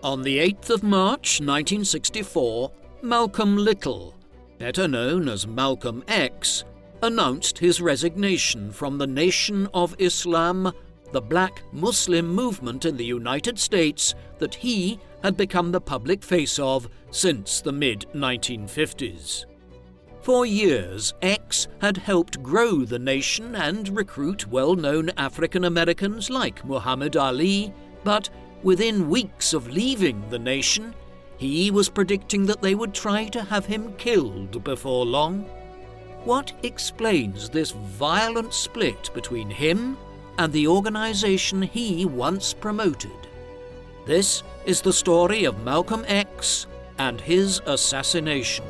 On the 8th of March 1964, Malcolm Little, better known as Malcolm X, announced his resignation from the Nation of Islam, the black Muslim movement in the United States that he had become the public face of since the mid-1950s. For years, X had helped grow the nation and recruit well-known African Americans like Muhammad Ali, but within weeks of leaving the nation, he was predicting that they would try to have him killed before long. What explains this violent split between him and the organization he once promoted? This is the story of Malcolm X and his assassination.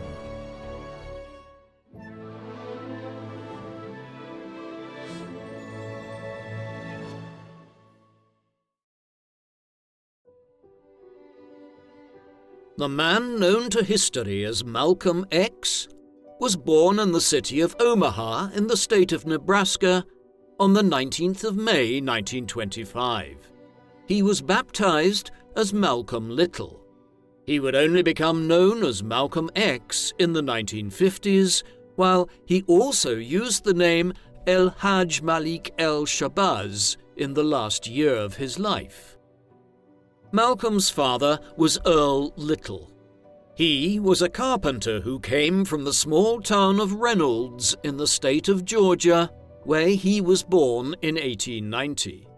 The man known to history as Malcolm X was born in the city of Omaha in the state of Nebraska on the 19th of May 1925. He was baptized as Malcolm Little. He would only become known as Malcolm X in the 1950s, while he also used the name El-Hajj Malik El-Shabazz in the last year of his life. Malcolm's father was Earl Little. He was a carpenter who came from the small town of Reynolds in the state of Georgia, where he was born in 1890.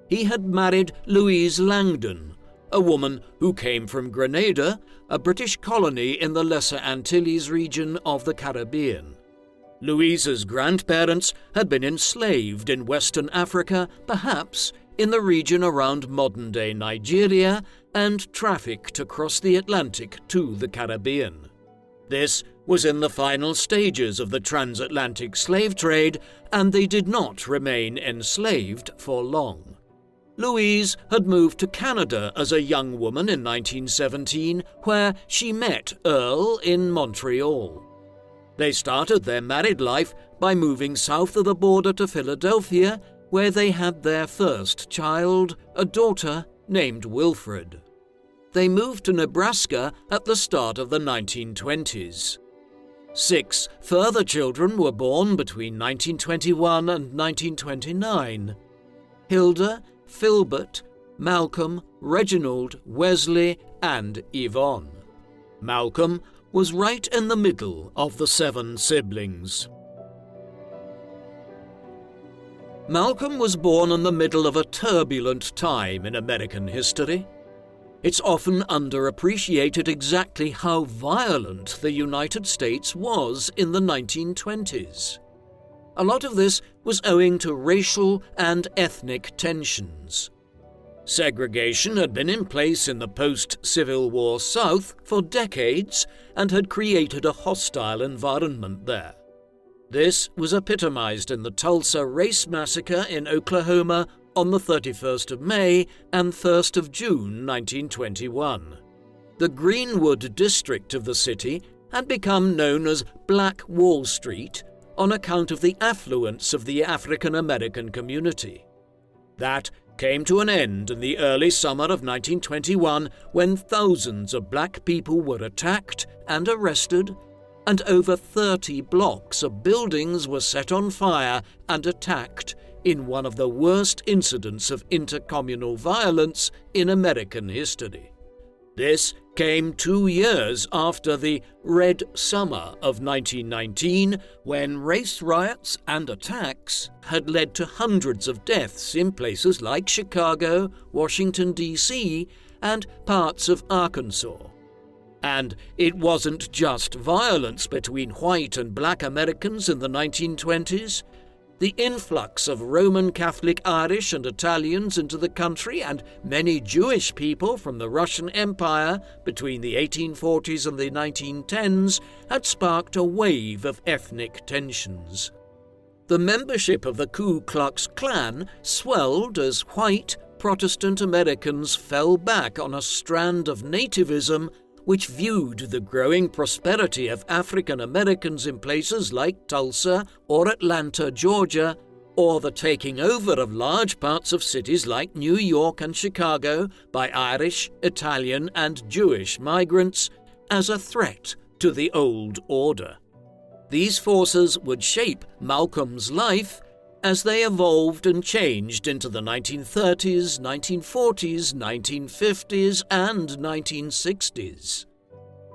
He had married Louise Langdon, a woman who came from Grenada, a British colony in the Lesser Antilles region of the Caribbean. Louise's grandparents had been enslaved in Western Africa, perhaps in the region around modern-day Nigeria, and trafficked across the Atlantic to the Caribbean. This was in the final stages of the transatlantic slave trade, and they did not remain enslaved for long. Louise had moved to Canada as a young woman in 1917, where she met Earl in Montreal. They started their married life by moving south of the border to Philadelphia, where they had their first child, a daughter named Wilfred. They moved to Nebraska at the start of the 1920s. 6 further children were born between 1921 and 1929. Hilda, Filbert, Malcolm, Reginald, Wesley, and Yvonne. Malcolm was right in the middle of the 7 siblings. Malcolm was born in the middle of a turbulent time in American history. It's often underappreciated exactly how violent the United States was in the 1920s. A lot of this was owing to racial and ethnic tensions. Segregation had been in place in the post-Civil War South for decades and had created a hostile environment there. This was epitomized in the Tulsa Race Massacre in Oklahoma on the 31st of May and 1st of June 1921. The Greenwood district of the city had become known as Black Wall Street on account of the affluence of the African American community. That came to an end in the early summer of 1921 when thousands of black people were attacked and arrested, and over 30 blocks of buildings were set on fire and attacked in one of the worst incidents of intercommunal violence in American history. This came 2 years after the Red Summer of 1919, when race riots and attacks had led to hundreds of deaths in places like Chicago, Washington, D.C., and parts of Arkansas. And it wasn't just violence between white and black Americans in the 1920s. The influx of Roman Catholic Irish and Italians into the country and many Jewish people from the Russian Empire between the 1840s and the 1910s had sparked a wave of ethnic tensions. The membership of the Ku Klux Klan swelled as white Protestant Americans fell back on a strand of nativism which viewed the growing prosperity of African Americans in places like Tulsa or Atlanta, Georgia, or the taking over of large parts of cities like New York and Chicago by Irish, Italian, and Jewish migrants as a threat to the old order. These forces would shape Malcolm's life as they evolved and changed into the 1930s, 1940s, 1950s, and 1960s.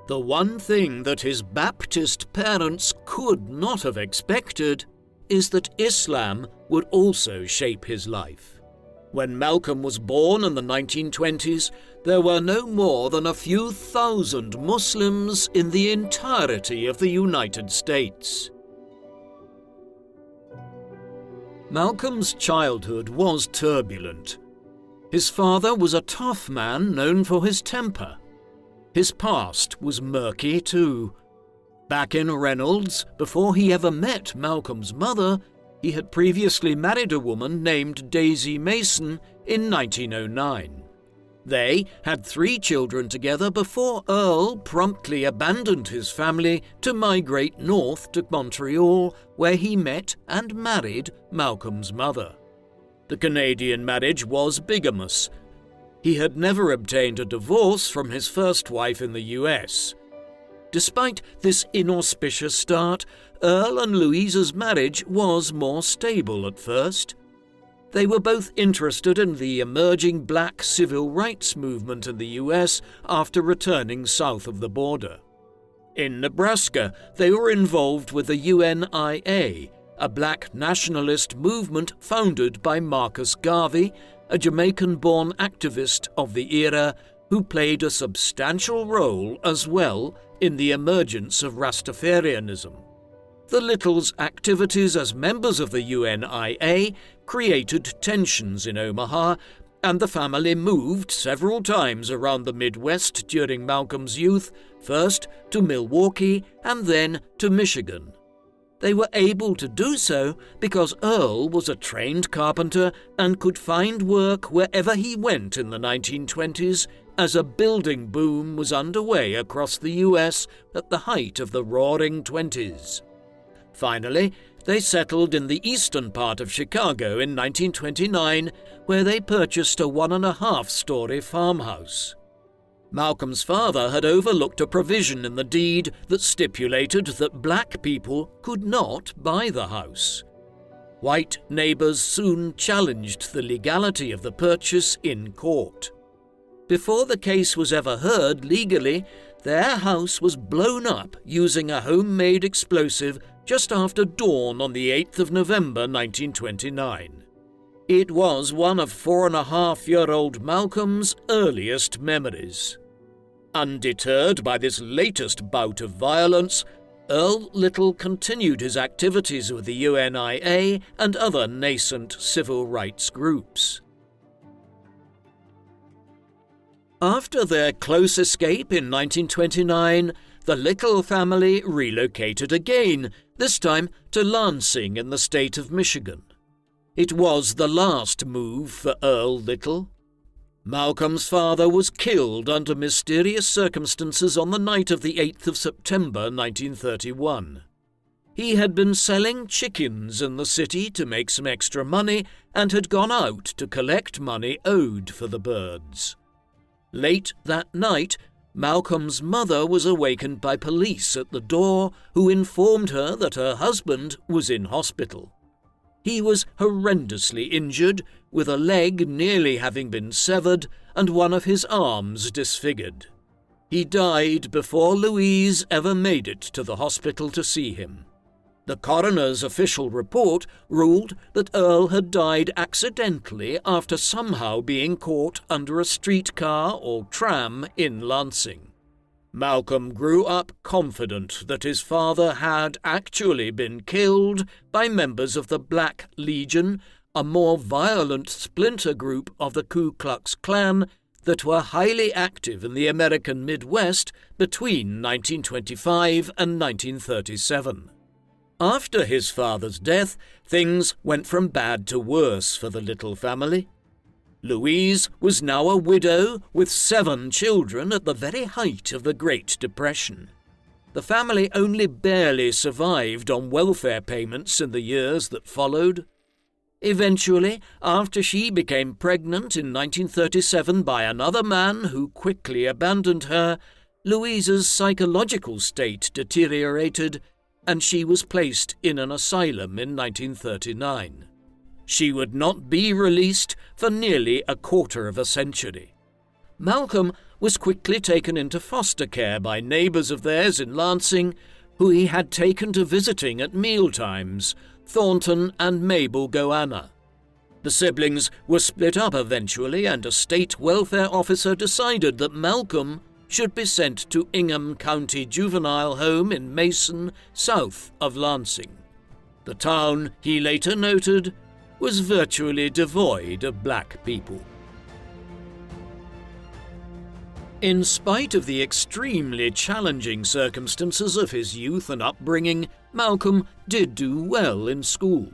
The one thing that his Baptist parents could not have expected is that Islam would also shape his life. When Malcolm was born in the 1920s, there were no more than a few thousand Muslims in the entirety of the United States. Malcolm's childhood was turbulent. His father was a tough man known for his temper. His past was murky too. Back in Reynolds, before he ever met Malcolm's mother, he had previously married a woman named Daisy Mason in 1909. They had 3 children together before Earl promptly abandoned his family to migrate north to Montreal, where he met and married Malcolm's mother. The Canadian marriage was bigamous. He had never obtained a divorce from his first wife in the US. Despite this inauspicious start, Earl and Louisa's marriage was more stable at first. They were both interested in the emerging black civil rights movement in the US after returning south of the border. In Nebraska, they were involved with the UNIA, a black nationalist movement founded by Marcus Garvey, a Jamaican-born activist of the era who played a substantial role as well in the emergence of Rastafarianism. The Littles' activities as members of the UNIA created tensions in Omaha, and the family moved several times around the Midwest during Malcolm's youth, first to Milwaukee and then to Michigan. They were able to do so because Earl was a trained carpenter and could find work wherever he went in the 1920s as a building boom was underway across the US at the height of the Roaring Twenties. Finally, they settled in the eastern part of Chicago in 1929, where they purchased a 1.5-story farmhouse. Malcolm's father had overlooked a provision in the deed that stipulated that black people could not buy the house. White neighbors soon challenged the legality of the purchase in court. Before the case was ever heard legally, their house was blown up using a homemade explosive just after dawn on the 8th of November 1929. It was one of 4.5-year-old Malcolm's earliest memories. Undeterred by this latest bout of violence, Earl Little continued his activities with the UNIA and other nascent civil rights groups. After their close escape in 1929, the Little family relocated again, this time to Lansing in the state of Michigan. It was the last move for Earl Little. Malcolm's father was killed under mysterious circumstances on the night of the 8th of September 1931. He had been selling chickens in the city to make some extra money and had gone out to collect money owed for the birds. Late that night, Malcolm's mother was awakened by police at the door, who informed her that her husband was in hospital. He was horrendously injured, with a leg nearly having been severed and one of his arms disfigured. He died before Louise ever made it to the hospital to see him. The coroner's official report ruled that Earl had died accidentally after somehow being caught under a streetcar or tram in Lansing. Malcolm grew up confident that his father had actually been killed by members of the Black Legion, a more violent splinter group of the Ku Klux Klan that were highly active in the American Midwest between 1925 and 1937. After his father's death, things went from bad to worse for the Little family. Louise was now a widow with 7 children at the very height of the Great Depression. The family only barely survived on welfare payments in the years that followed. Eventually, after she became pregnant in 1937 by another man who quickly abandoned her, Louise's psychological state deteriorated, and she was placed in an asylum in 1939. She would not be released for nearly a quarter of a century. Malcolm was quickly taken into foster care by neighbours of theirs in Lansing, who he had taken to visiting at mealtimes, Thornton and Mabel Goanna. The siblings were split up eventually, and a state welfare officer decided that Malcolm should be sent to Ingham County Juvenile Home in Mason, south of Lansing. The town, he later noted, was virtually devoid of black people. In spite of the extremely challenging circumstances of his youth and upbringing, Malcolm did do well in school.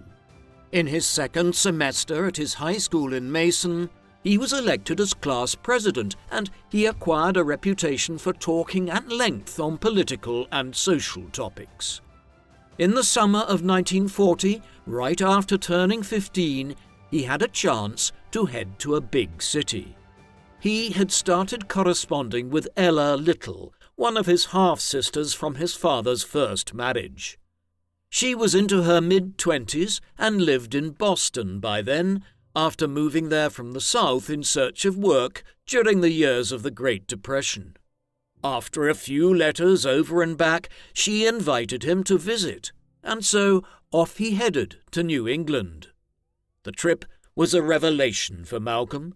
In his second semester at his high school in Mason, he was elected as class president, and he acquired a reputation for talking at length on political and social topics. In the summer of 1940, right after turning 15, he had a chance to head to a big city. He had started corresponding with Ella Little, one of his half-sisters from his father's first marriage. She was into her mid-20s and lived in Boston by then, after moving there from the South in search of work during the years of the Great Depression. After a few letters over and back, she invited him to visit, and so off he headed to New England. The trip was a revelation for Malcolm.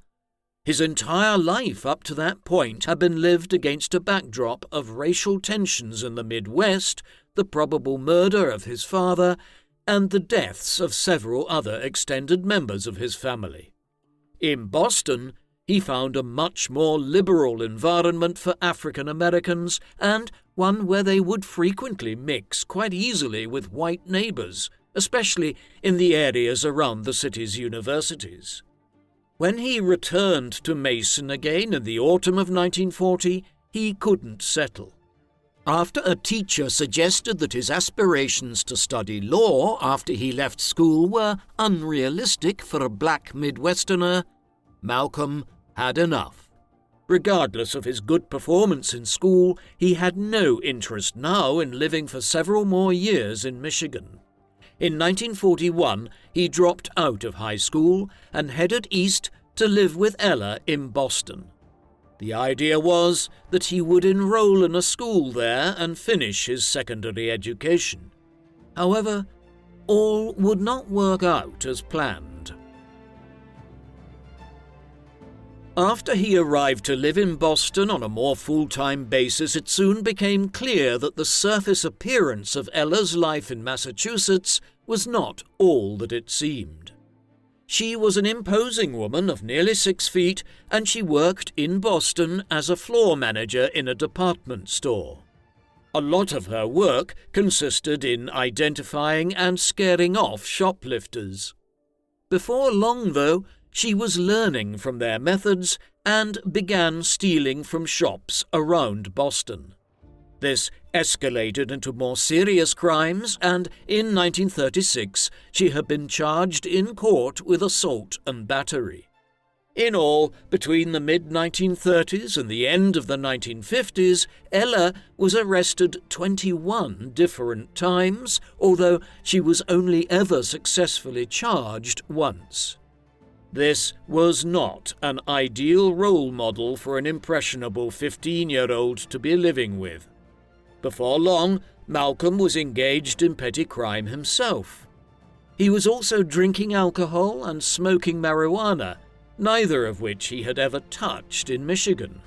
His entire life up to that point had been lived against a backdrop of racial tensions in the Midwest, the probable murder of his father, and the deaths of several other extended members of his family. In Boston, he found a much more liberal environment for African Americans, and one where they would frequently mix quite easily with white neighbors, especially in the areas around the city's universities. When he returned to Mason again in the autumn of 1940, he couldn't settle. After a teacher suggested that his aspirations to study law after he left school were unrealistic for a black Midwesterner, Malcolm had enough. Regardless of his good performance in school, he had no interest now in living for several more years in Michigan. In 1941, he dropped out of high school and headed east to live with Ella in Boston. The idea was that he would enroll in a school there and finish his secondary education. However, all would not work out as planned. After he arrived to live in Boston on a more full-time basis, it soon became clear that the surface appearance of Ella's life in Massachusetts was not all that it seemed. She was an imposing woman of nearly 6 feet, and she worked in Boston as a floor manager in a department store. A lot of her work consisted in identifying and scaring off shoplifters. Before long, though, she was learning from their methods and began stealing from shops around Boston. This escalated into more serious crimes, and in 1936 she had been charged in court with assault and battery. In all, between the mid-1930s and the end of the 1950s, Ella was arrested 21 different times, although she was only ever successfully charged once. This was not an ideal role model for an impressionable 15-year-old to be living with. Before long, Malcolm was engaged in petty crime himself. He was also drinking alcohol and smoking marijuana, neither of which he had ever touched in Michigan.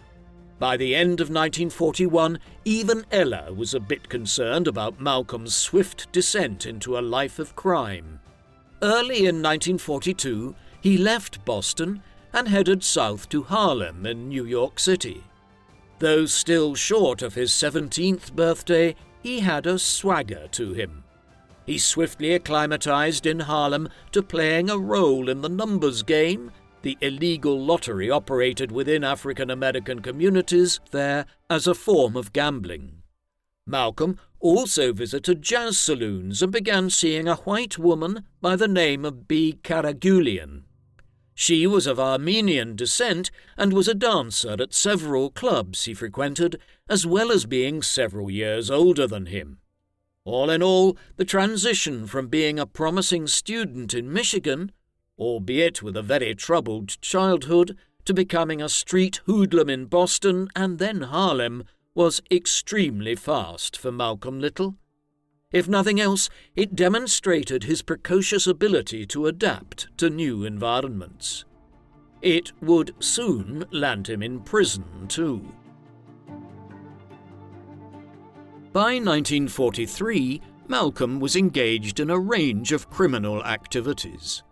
By the end of 1941, even Ella was a bit concerned about Malcolm's swift descent into a life of crime. Early in 1942, he left Boston and headed south to Harlem in New York City. Though still short of his 17th birthday, he had a swagger to him. He swiftly acclimatized in Harlem to playing a role in the numbers game, the illegal lottery operated within African American communities there as a form of gambling. Malcolm also visited jazz saloons and began seeing a white woman by the name of B. Karagulian. She was of Armenian descent and was a dancer at several clubs he frequented, as well as being several years older than him. All in all, the transition from being a promising student in Michigan, albeit with a very troubled childhood, to becoming a street hoodlum in Boston and then Harlem was extremely fast for Malcolm Little. If nothing else, it demonstrated his precocious ability to adapt to new environments. It would soon land him in prison, too. By 1943, Malcolm was engaged in a range of criminal activities.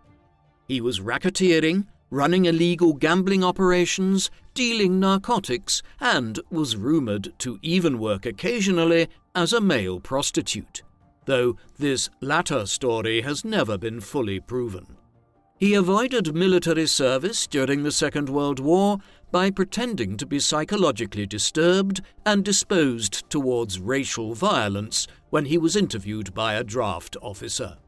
He was racketeering, running illegal gambling operations, dealing narcotics, and was rumoured to even work occasionally as a male prostitute, though this latter story has never been fully proven. He avoided military service during the Second World War by pretending to be psychologically disturbed and disposed towards racial violence when he was interviewed by a draft officer.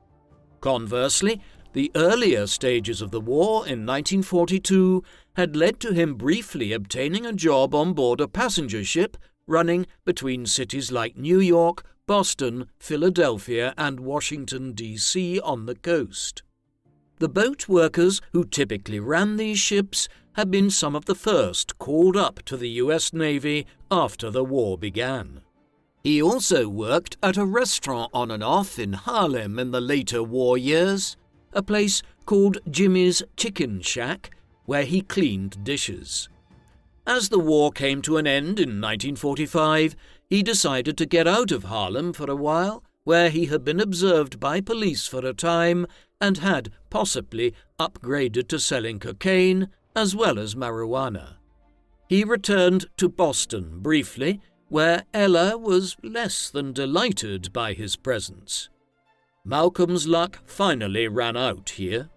Conversely, the earlier stages of the war in 1942 had led to him briefly obtaining a job on board a passenger ship running between cities like New York, Boston, Philadelphia, and Washington, D.C. on the coast. The boat workers who typically ran these ships had been some of the first called up to the U.S. Navy after the war began. He also worked at a restaurant on and off in Harlem in the later war years, a place called Jimmy's Chicken Shack, where he cleaned dishes. As the war came to an end in 1945, he decided to get out of Harlem for a while, where he had been observed by police for a time and had possibly upgraded to selling cocaine as well as marijuana. He returned to Boston briefly, where Ella was less than delighted by his presence. Malcolm's luck finally ran out here.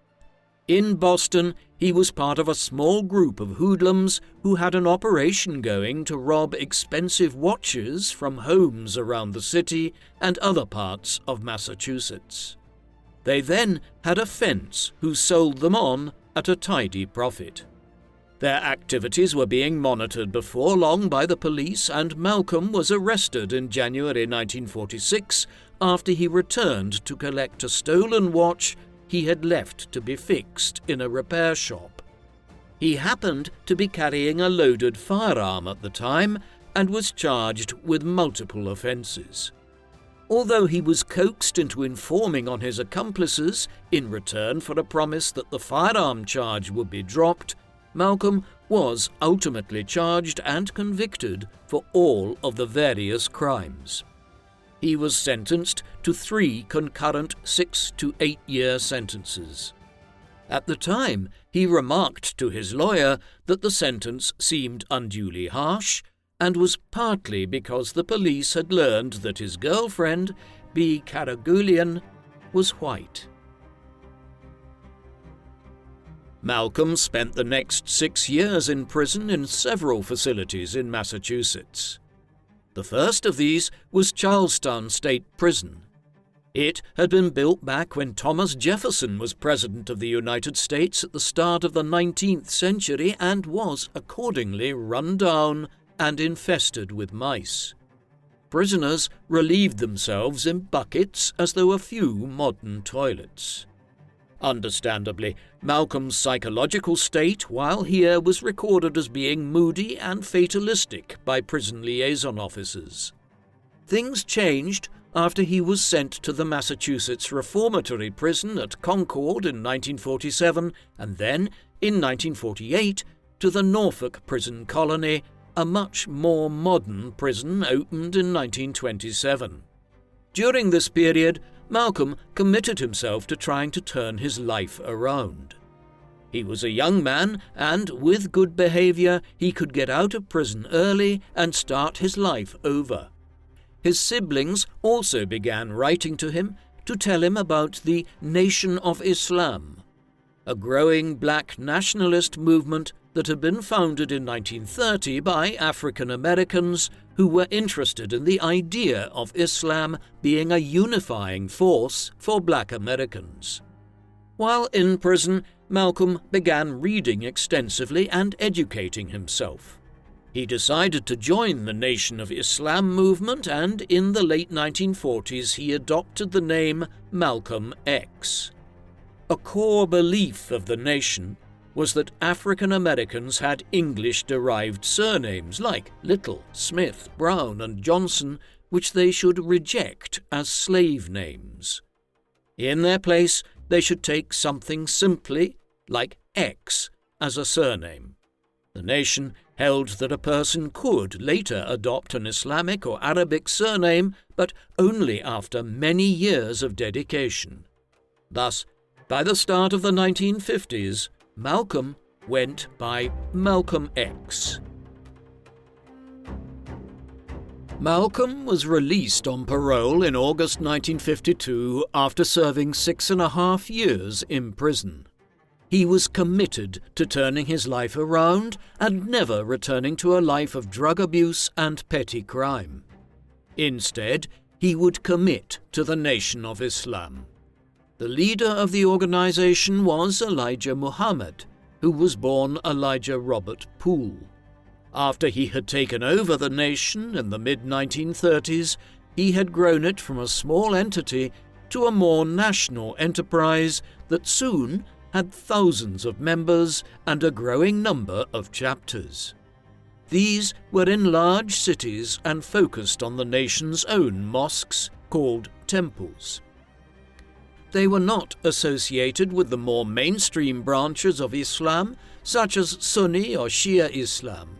In Boston, he was part of a small group of hoodlums who had an operation going to rob expensive watches from homes around the city and other parts of Massachusetts. They then had a fence who sold them on at a tidy profit. Their activities were being monitored before long by the police, and Malcolm was arrested in January 1946 after he returned to collect a stolen watch he had left to be fixed in a repair shop. He happened to be carrying a loaded firearm at the time and was charged with multiple offences. Although he was coaxed into informing on his accomplices in return for a promise that the firearm charge would be dropped, Malcolm was ultimately charged and convicted for all of the various crimes. He was sentenced to 3 concurrent 6 to 8 year sentences. At the time, he remarked to his lawyer that the sentence seemed unduly harsh and was partly because the police had learned that his girlfriend, B. Karagulian, was white. Malcolm spent the next 6 years in prison in several facilities in Massachusetts. The first of these was Charlestown State Prison. It had been built back when Thomas Jefferson was President of the United States at the start of the 19th century and was accordingly run down and infested with mice. Prisoners relieved themselves in buckets as there were few modern toilets. Understandably, Malcolm's psychological state while here was recorded as being moody and fatalistic by prison liaison officers. Things changed after he was sent to the Massachusetts Reformatory Prison at Concord in 1947 and then, in 1948, to the Norfolk Prison Colony, a much more modern prison opened in 1927. During this period, Malcolm committed himself to trying to turn his life around. He was a young man, and with good behaviour, he could get out of prison early and start his life over. His siblings also began writing to him to tell him about the Nation of Islam, a growing black nationalist movement that had been founded in 1930 by African Americans who were interested in the idea of Islam being a unifying force for Black Americans. While in prison, Malcolm began reading extensively and educating himself. He decided to join the Nation of Islam movement, and in the late 1940s he adopted the name Malcolm X. A core belief of the Nation was that African Americans had English-derived surnames like Little, Smith, Brown, and Johnson, which they should reject as slave names. In their place, they should take something simply like X as a surname. The Nation held that a person could later adopt an Islamic or Arabic surname, but only after many years of dedication. Thus, by the start of the 1950s, Malcolm went by Malcolm X. Malcolm was released on parole in August 1952 after serving 6.5 years in prison. He was committed to turning his life around and never returning to a life of drug abuse and petty crime. Instead, he would commit to the Nation of Islam. The leader of the organization was Elijah Muhammad, who was born Elijah Robert Poole. After he had taken over the nation in the mid-1930s, he had grown it from a small entity to a more national enterprise that soon had thousands of members and a growing number of chapters. These were in large cities and focused on the nation's own mosques, called temples. They were not associated with the more mainstream branches of Islam, such as Sunni or Shia Islam.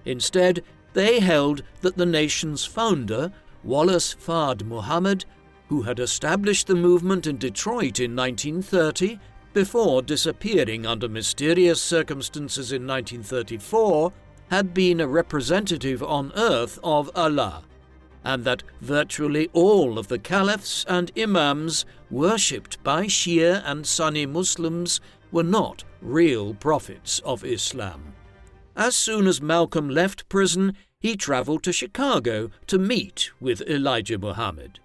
Instead, they held that the nation's founder, Wallace Fard Muhammad, who had established the movement in Detroit in 1930, before disappearing under mysterious circumstances in 1934, had been a representative on earth of Allah, and that virtually all of the caliphs and imams worshipped by Shia and Sunni Muslims were not real prophets of Islam. As soon as Malcolm left prison, he traveled to Chicago to meet with Elijah Muhammad.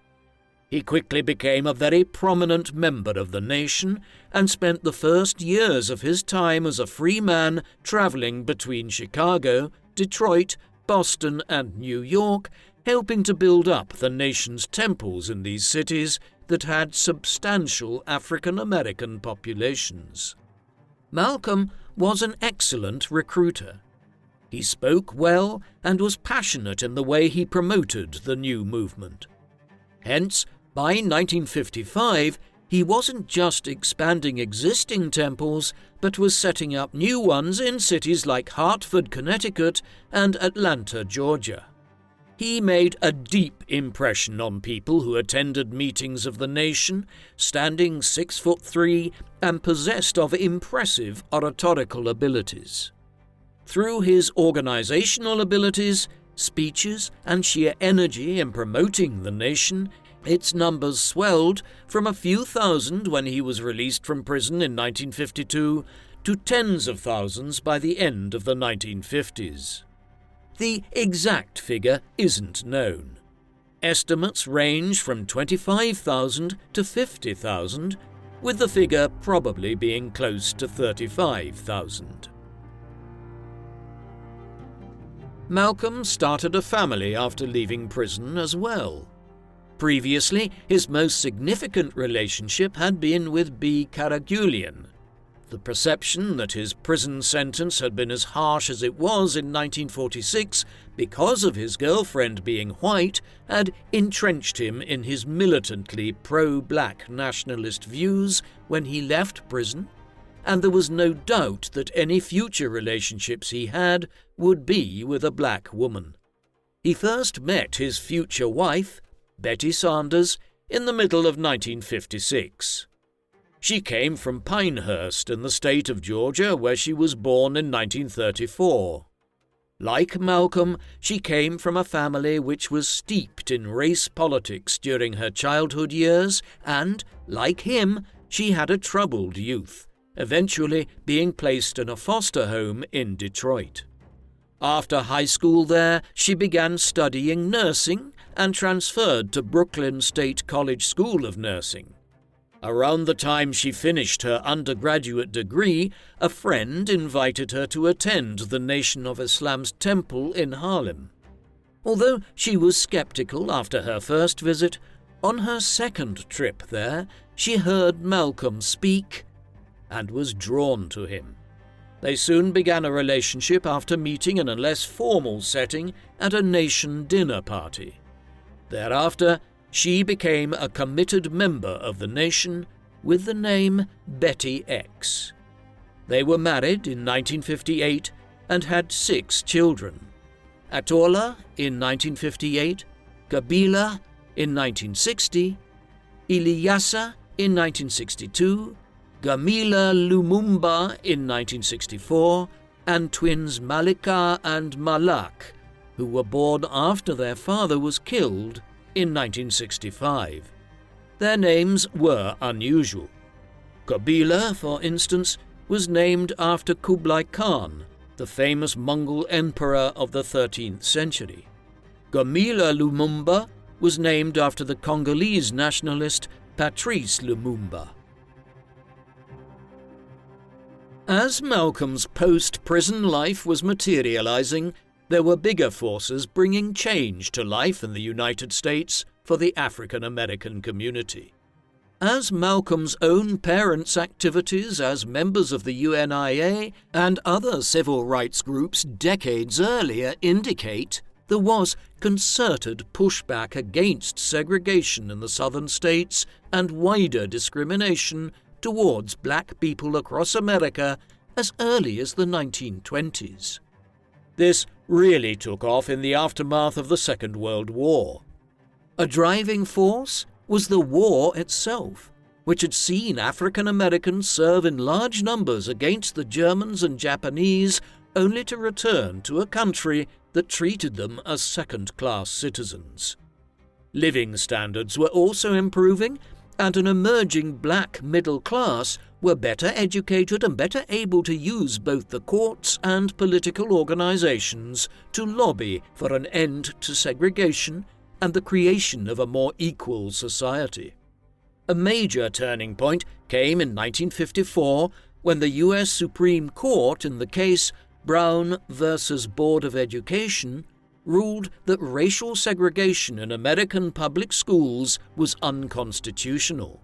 He quickly became a very prominent member of the nation and spent the first years of his time as a free man traveling between Chicago, Detroit, Boston, and New York, helping to build up the nation's temples in these cities that had substantial African American populations. Malcolm was an excellent recruiter. He spoke well and was passionate in the way he promoted the new movement. Hence, by 1955, he wasn't just expanding existing temples, but was setting up new ones in cities like Hartford, Connecticut, and Atlanta, Georgia. He made a deep impression on people who attended meetings of the nation, standing 6'3" and possessed of impressive oratorical abilities. Through his organizational abilities, speeches, and sheer energy in promoting the nation, its numbers swelled from a few thousand when he was released from prison in 1952 to tens of thousands by the end of the 1950s. The exact figure isn't known. Estimates range from 25,000 to 50,000, with the figure probably being close to 35,000. Malcolm started a family after leaving prison as well. Previously, his most significant relationship had been with B. Karagulian. The perception that his prison sentence had been as harsh as it was in 1946 because of his girlfriend being white had entrenched him in his militantly pro-black nationalist views when he left prison, and there was no doubt that any future relationships he had would be with a black woman. He first met his future wife, Betty Sanders, in the middle of 1956. She came from Pinehurst in the state of Georgia, where she was born in 1934. Like Malcolm, she came from a family which was steeped in race politics during her childhood years, and, like him, she had a troubled youth, eventually being placed in a foster home in Detroit. After high school there, she began studying nursing and transferred to Brooklyn State College School of Nursing. Around the time she finished her undergraduate degree, a friend invited her to attend the Nation of Islam's temple in Harlem. Although she was skeptical after her first visit, on her second trip there, she heard Malcolm speak and was drawn to him. They soon began a relationship after meeting in a less formal setting at a Nation dinner party. Thereafter, she became a committed member of the Nation with the name Betty X. They were married in 1958 and had 6 children: Atola in 1958, Kabila in 1960, Ilyasa in 1962, Gamila Lumumba in 1964, and twins Malika and Malak, who were born after their father was killed in 1965. Their names were unusual. Kabila, for instance, was named after Kublai Khan, the famous Mongol emperor of the 13th century. Gamila Lumumba was named after the Congolese nationalist Patrice Lumumba. As Malcolm's post-prison life was materializing, there were bigger forces bringing change to life in the United States for the African American community. As Malcolm's own parents' activities as members of the UNIA and other civil rights groups decades earlier indicate, there was concerted pushback against segregation in the southern states and wider discrimination towards black people across America as early as the 1920s. This really took off in the aftermath of the Second World War. A driving force was the war itself, which had seen African Americans serve in large numbers against the Germans and Japanese, only to return to a country that treated them as second-class citizens. Living standards were also improving, and an emerging black middle class were better educated and better able to use both the courts and political organizations to lobby for an end to segregation and the creation of a more equal society. A major turning point came in 1954 when the U.S. Supreme Court, in the case Brown versus Board of Education, ruled that racial segregation in American public schools was unconstitutional.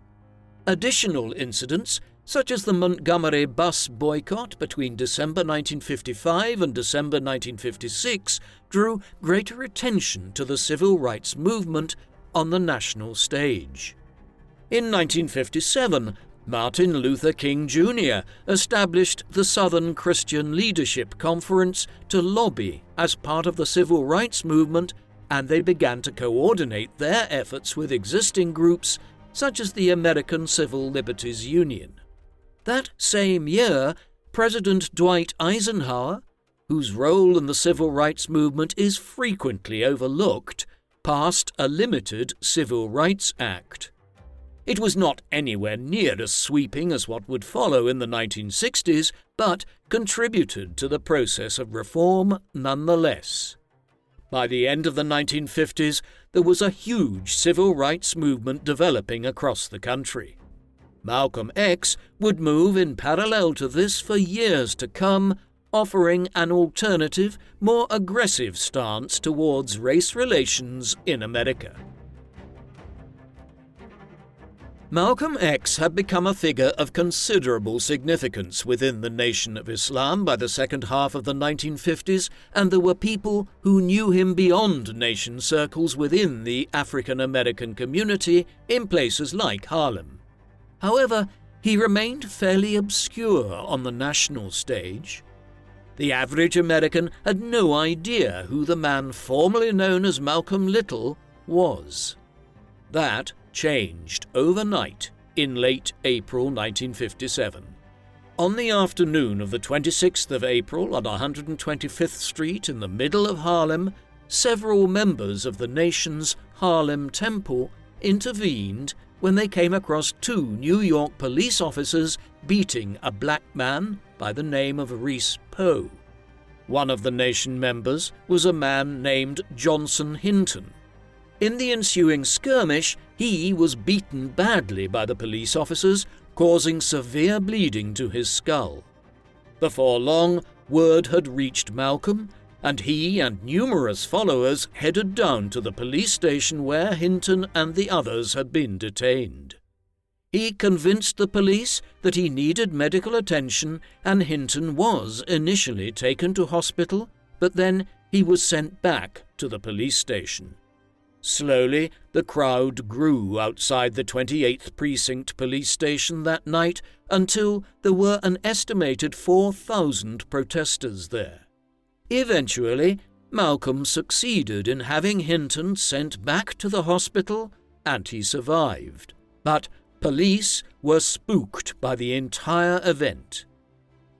Additional incidents, such as the Montgomery bus boycott between December 1955 and December 1956, drew greater attention to the civil rights movement on the national stage. In 1957, Martin Luther King Jr. established the Southern Christian Leadership Conference to lobby as part of the civil rights movement, and they began to coordinate their efforts with existing groups such as the American Civil Liberties Union. That same year, President Dwight Eisenhower, whose role in the civil rights movement is frequently overlooked, passed a limited Civil Rights Act. It was not anywhere near as sweeping as what would follow in the 1960s, but contributed to the process of reform nonetheless. By the end of the 1950s, there was a huge civil rights movement developing across the country. Malcolm X would move in parallel to this for years to come, offering an alternative, more aggressive stance towards race relations in America. Malcolm X had become a figure of considerable significance within the Nation of Islam by the second half of the 1950s, and there were people who knew him beyond nation circles within the African American community in places like Harlem. However, he remained fairly obscure on the national stage. The average American had no idea who the man formerly known as Malcolm Little was. That changed overnight in late April 1957. On the afternoon of the 26th of April on 125th Street in the middle of Harlem, several members of the nation's Harlem Temple intervened when they came across two New York police officers beating a black man by the name of Reese Poe. One of the Nation members was a man named Johnson Hinton. In the ensuing skirmish, he was beaten badly by the police officers, causing severe bleeding to his skull. Before long, word had reached Malcolm, and he and numerous followers headed down to the police station where Hinton and the others had been detained. He convinced the police that he needed medical attention, and Hinton was initially taken to hospital, but then he was sent back to the police station. Slowly, the crowd grew outside the 28th Precinct police station that night until there were an estimated 4,000 protesters there. Eventually, Malcolm succeeded in having Hinton sent back to the hospital, and he survived. But police were spooked by the entire event.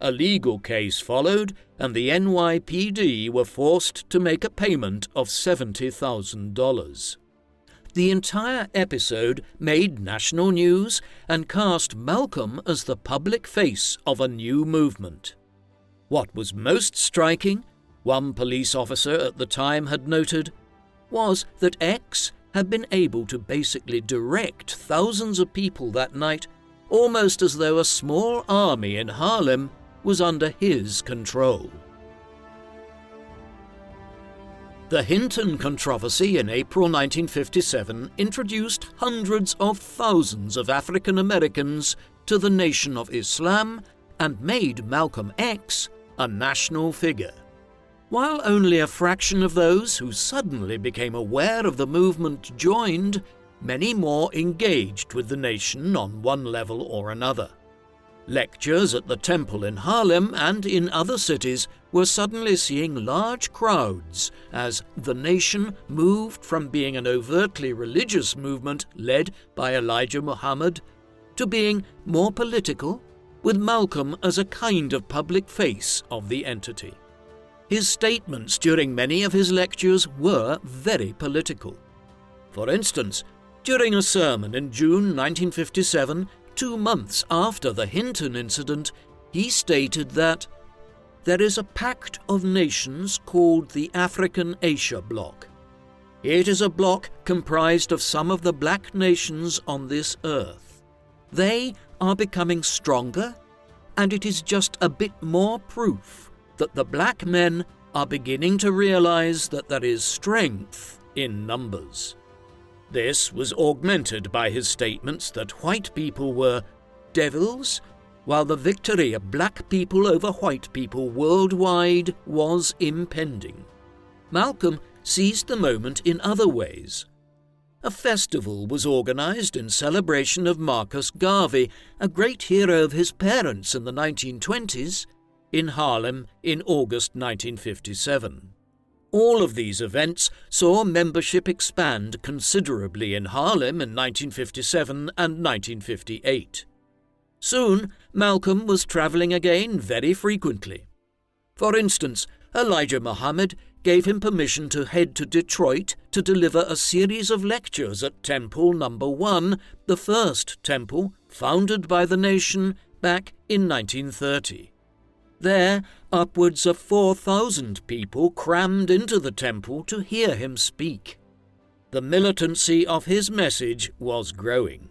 A legal case followed, and the NYPD were forced to make a payment of $70,000. The entire episode made national news and cast Malcolm as the public face of a new movement. What was most striking, one police officer at the time had noted, was that X had been able to basically direct thousands of people that night, almost as though a small army in Harlem was under his control. The Hinton controversy in April 1957 introduced hundreds of thousands of African Americans to the Nation of Islam and made Malcolm X a national figure. While only a fraction of those who suddenly became aware of the movement joined, many more engaged with the nation on one level or another. Lectures at the temple in Harlem and in other cities were suddenly seeing large crowds as the nation moved from being an overtly religious movement led by Elijah Muhammad to being more political, with Malcolm as a kind of public face of the entity. His statements during many of his lectures were very political. For instance, during a sermon in June 1957, 2 months after the Hinton incident, he stated that there is a pact of nations called the African Asia Bloc. It is a bloc comprised of some of the black nations on this earth. They are becoming stronger, and it is just a bit more proof that the black men are beginning to realize that there is strength in numbers. This was augmented by his statements that white people were devils, while the victory of black people over white people worldwide was impending. Malcolm seized the moment in other ways. A festival was organized in celebration of Marcus Garvey, a great hero of his parents in the 1920s, in Harlem in August 1957. All of these events saw membership expand considerably in Harlem in 1957 and 1958. Soon, Malcolm was traveling again very frequently. For instance, Elijah Muhammad gave him permission to head to Detroit to deliver a series of lectures at Temple No. 1, the first temple founded by the nation back in 1930. There, upwards of 4,000 people crammed into the temple to hear him speak. The militancy of his message was growing.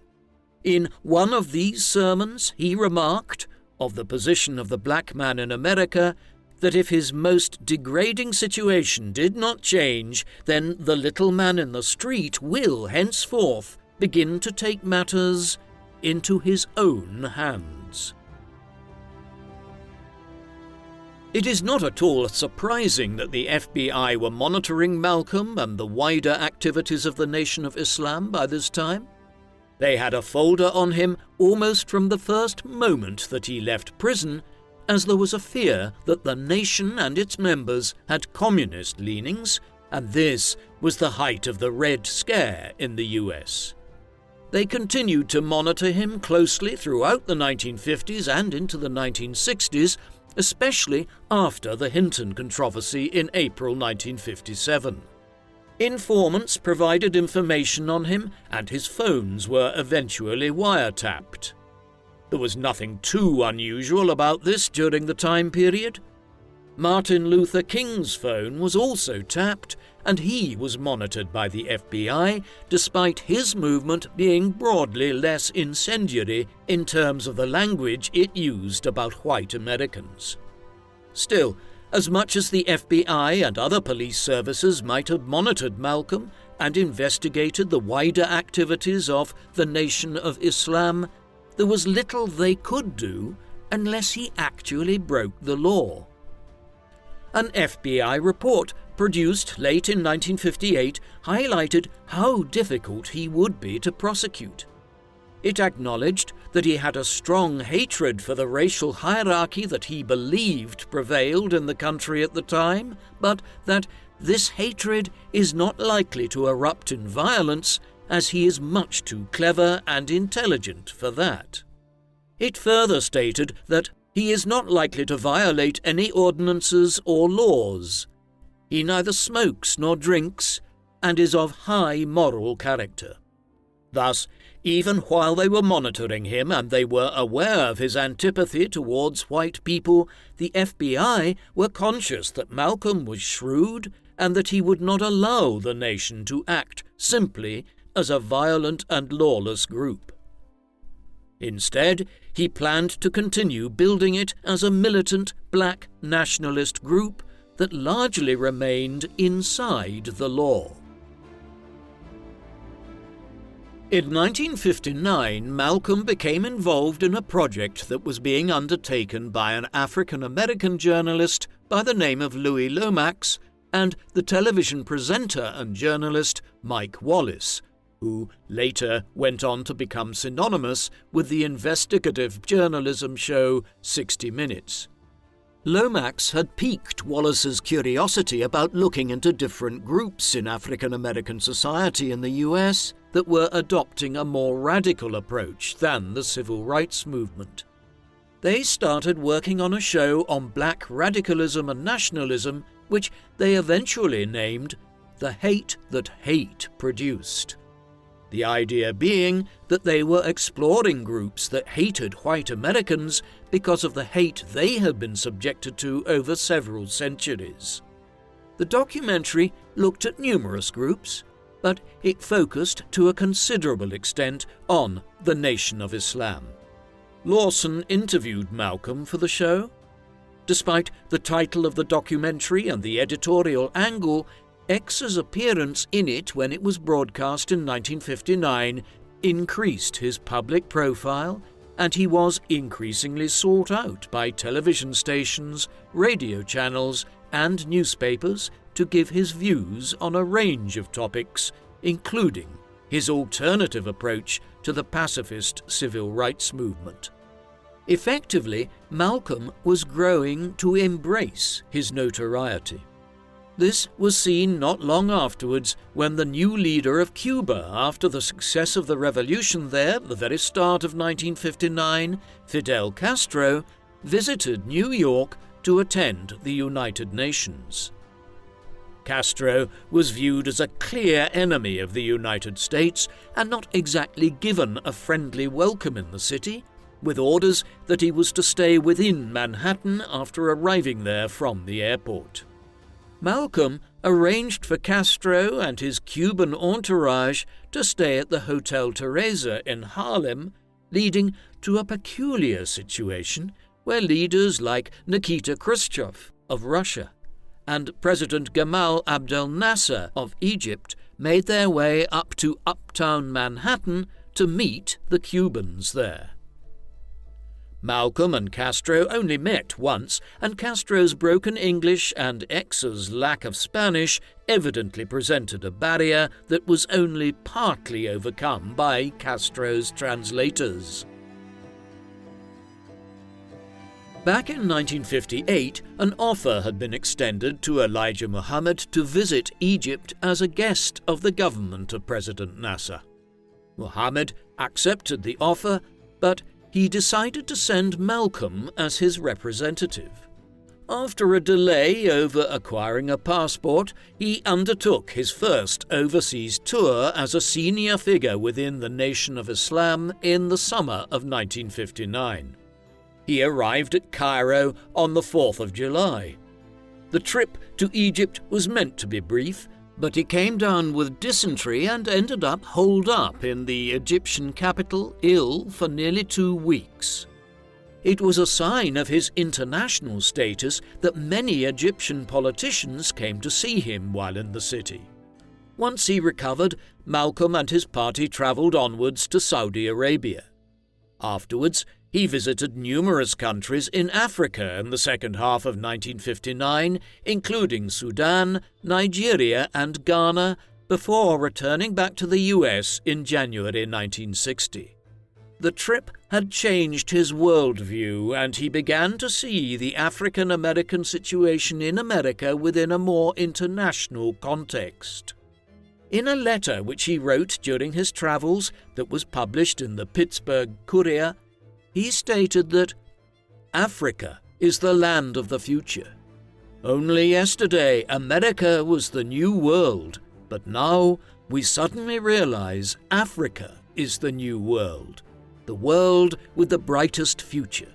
In one of these sermons, he remarked, of the position of the black man in America, that if his most degrading situation did not change, then the little man in the street will henceforth begin to take matters into his own hands. It is not at all surprising that the FBI were monitoring Malcolm and the wider activities of the Nation of Islam by this time. They had a folder on him almost from the first moment that he left prison, as there was a fear that the nation and its members had communist leanings, and this was the height of the Red Scare in the US. They continued to monitor him closely throughout the 1950s and into the 1960s, especially after the Hinton controversy in April 1957. Informants provided information on him, and his phones were eventually wiretapped. There was nothing too unusual about this during the time period. Martin Luther King's phone was also tapped, and he was monitored by the FBI, despite his movement being broadly less incendiary in terms of the language it used about white Americans. Still, as much as the FBI and other police services might have monitored Malcolm and investigated the wider activities of the Nation of Islam, there was little they could do unless he actually broke the law. An FBI report produced late in 1958 highlighted how difficult he would be to prosecute. It acknowledged that he had a strong hatred for the racial hierarchy that he believed prevailed in the country at the time, but that this hatred is not likely to erupt in violence, as he is much too clever and intelligent for that. It further stated that he is not likely to violate any ordinances or laws. He neither smokes nor drinks, and is of high moral character. Thus, even while they were monitoring him and they were aware of his antipathy towards white people, the FBI were conscious that Malcolm was shrewd and that he would not allow the nation to act simply as a violent and lawless group. Instead, he planned to continue building it as a militant black nationalist group that largely remained inside the law. In 1959, Malcolm became involved in a project that was being undertaken by an African-American journalist by the name of Louis Lomax and the television presenter and journalist Mike Wallace, who later went on to become synonymous with the investigative journalism show 60 Minutes. Lomax had piqued Wallace's curiosity about looking into different groups in African American society in the US that were adopting a more radical approach than the civil rights movement. They started working on a show on black radicalism and nationalism, which they eventually named The Hate That Hate Produced. The idea being that they were exploring groups that hated white Americans because of the hate they had been subjected to over several centuries. The documentary looked at numerous groups, but it focused to a considerable extent on the Nation of Islam. Lawson interviewed Malcolm for the show. Despite the title of the documentary and the editorial angle, X's appearance in it when it was broadcast in 1959 increased his public profile, and he was increasingly sought out by television stations, radio channels, and newspapers to give his views on a range of topics, including his alternative approach to the pacifist civil rights movement. Effectively, Malcolm was growing to embrace his notoriety. This was seen not long afterwards when the new leader of Cuba, after the success of the revolution there at the very start of 1959, Fidel Castro, visited New York to attend the United Nations. Castro was viewed as a clear enemy of the United States and not exactly given a friendly welcome in the city, with orders that he was to stay within Manhattan after arriving there from the airport. Malcolm arranged for Castro and his Cuban entourage to stay at the Hotel Teresa in Harlem, leading to a peculiar situation where leaders like Nikita Khrushchev of Russia and President Gamal Abdel Nasser of Egypt made their way up to uptown Manhattan to meet the Cubans there. Malcolm and Castro only met once, and Castro's broken English and X's lack of Spanish evidently presented a barrier that was only partly overcome by Castro's translators. Back in 1958, an offer had been extended to Elijah Muhammad to visit Egypt as a guest of the government of President Nasser. Muhammad accepted the offer, but he decided to send Malcolm as his representative. After a delay over acquiring a passport, he undertook his first overseas tour as a senior figure within the Nation of Islam in the summer of 1959. He arrived at Cairo on the 4th of July. The trip to Egypt was meant to be brief, but he came down with dysentery and ended up holed up in the Egyptian capital, ill for nearly 2 weeks. It was a sign of his international status that many Egyptian politicians came to see him while in the city. Once he recovered, Malcolm and his party travelled onwards to Saudi Arabia. Afterwards, he visited numerous countries in Africa in the second half of 1959, including Sudan, Nigeria and Ghana, before returning back to the US in January 1960. The trip had changed his worldview, and he began to see the African-American situation in America within a more international context. In a letter which he wrote during his travels that was published in the Pittsburgh Courier, he stated that Africa is the land of the future. Only yesterday America was the new world, but now we suddenly realize Africa is the new world, the world with the brightest future.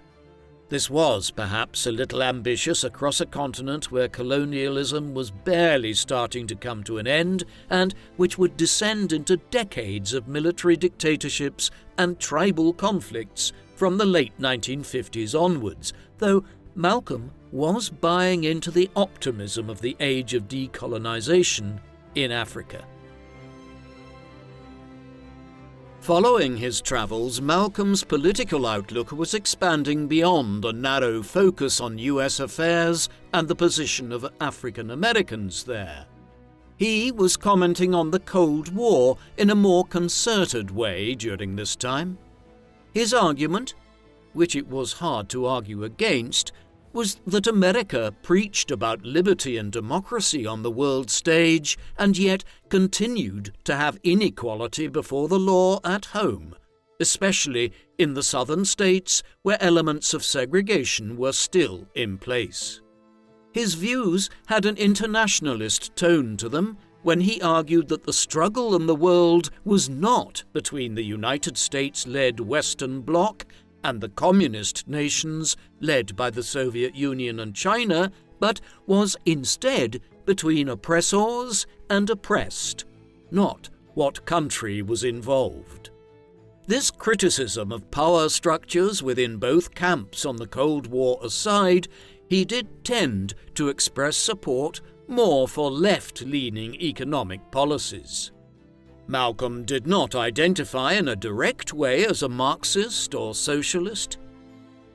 This was perhaps a little ambitious across a continent where colonialism was barely starting to come to an end and which would descend into decades of military dictatorships and tribal conflicts from the late 1950s onwards, though Malcolm was buying into the optimism of the age of decolonization in Africa. Following his travels, Malcolm's political outlook was expanding beyond a narrow focus on US affairs and the position of African Americans there. He was commenting on the Cold War in a more concerted way during this time. His argument, which it was hard to argue against, was that America preached about liberty and democracy on the world stage and yet continued to have inequality before the law at home, especially in the southern states where elements of segregation were still in place. His views had an internationalist tone to them when he argued that the struggle in the world was not between the United States-led Western Bloc and the communist nations led by the Soviet Union and China, but was instead between oppressors and oppressed, not what country was involved. This criticism of power structures within both camps on the Cold War aside, he did tend to express support more for left-leaning economic policies. Malcolm did not identify in a direct way as a Marxist or socialist.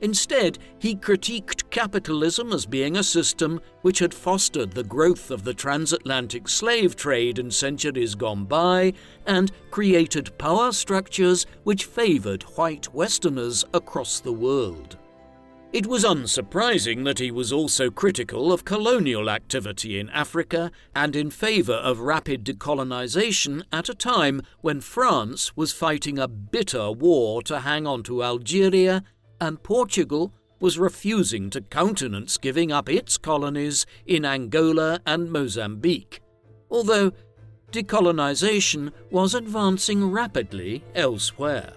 Instead, he critiqued capitalism as being a system which had fostered the growth of the transatlantic slave trade in centuries gone by and created power structures which favored white Westerners across the world. It was unsurprising that he was also critical of colonial activity in Africa and in favor of rapid decolonization at a time when France was fighting a bitter war to hang on to Algeria and Portugal was refusing to countenance giving up its colonies in Angola and Mozambique, although decolonization was advancing rapidly elsewhere.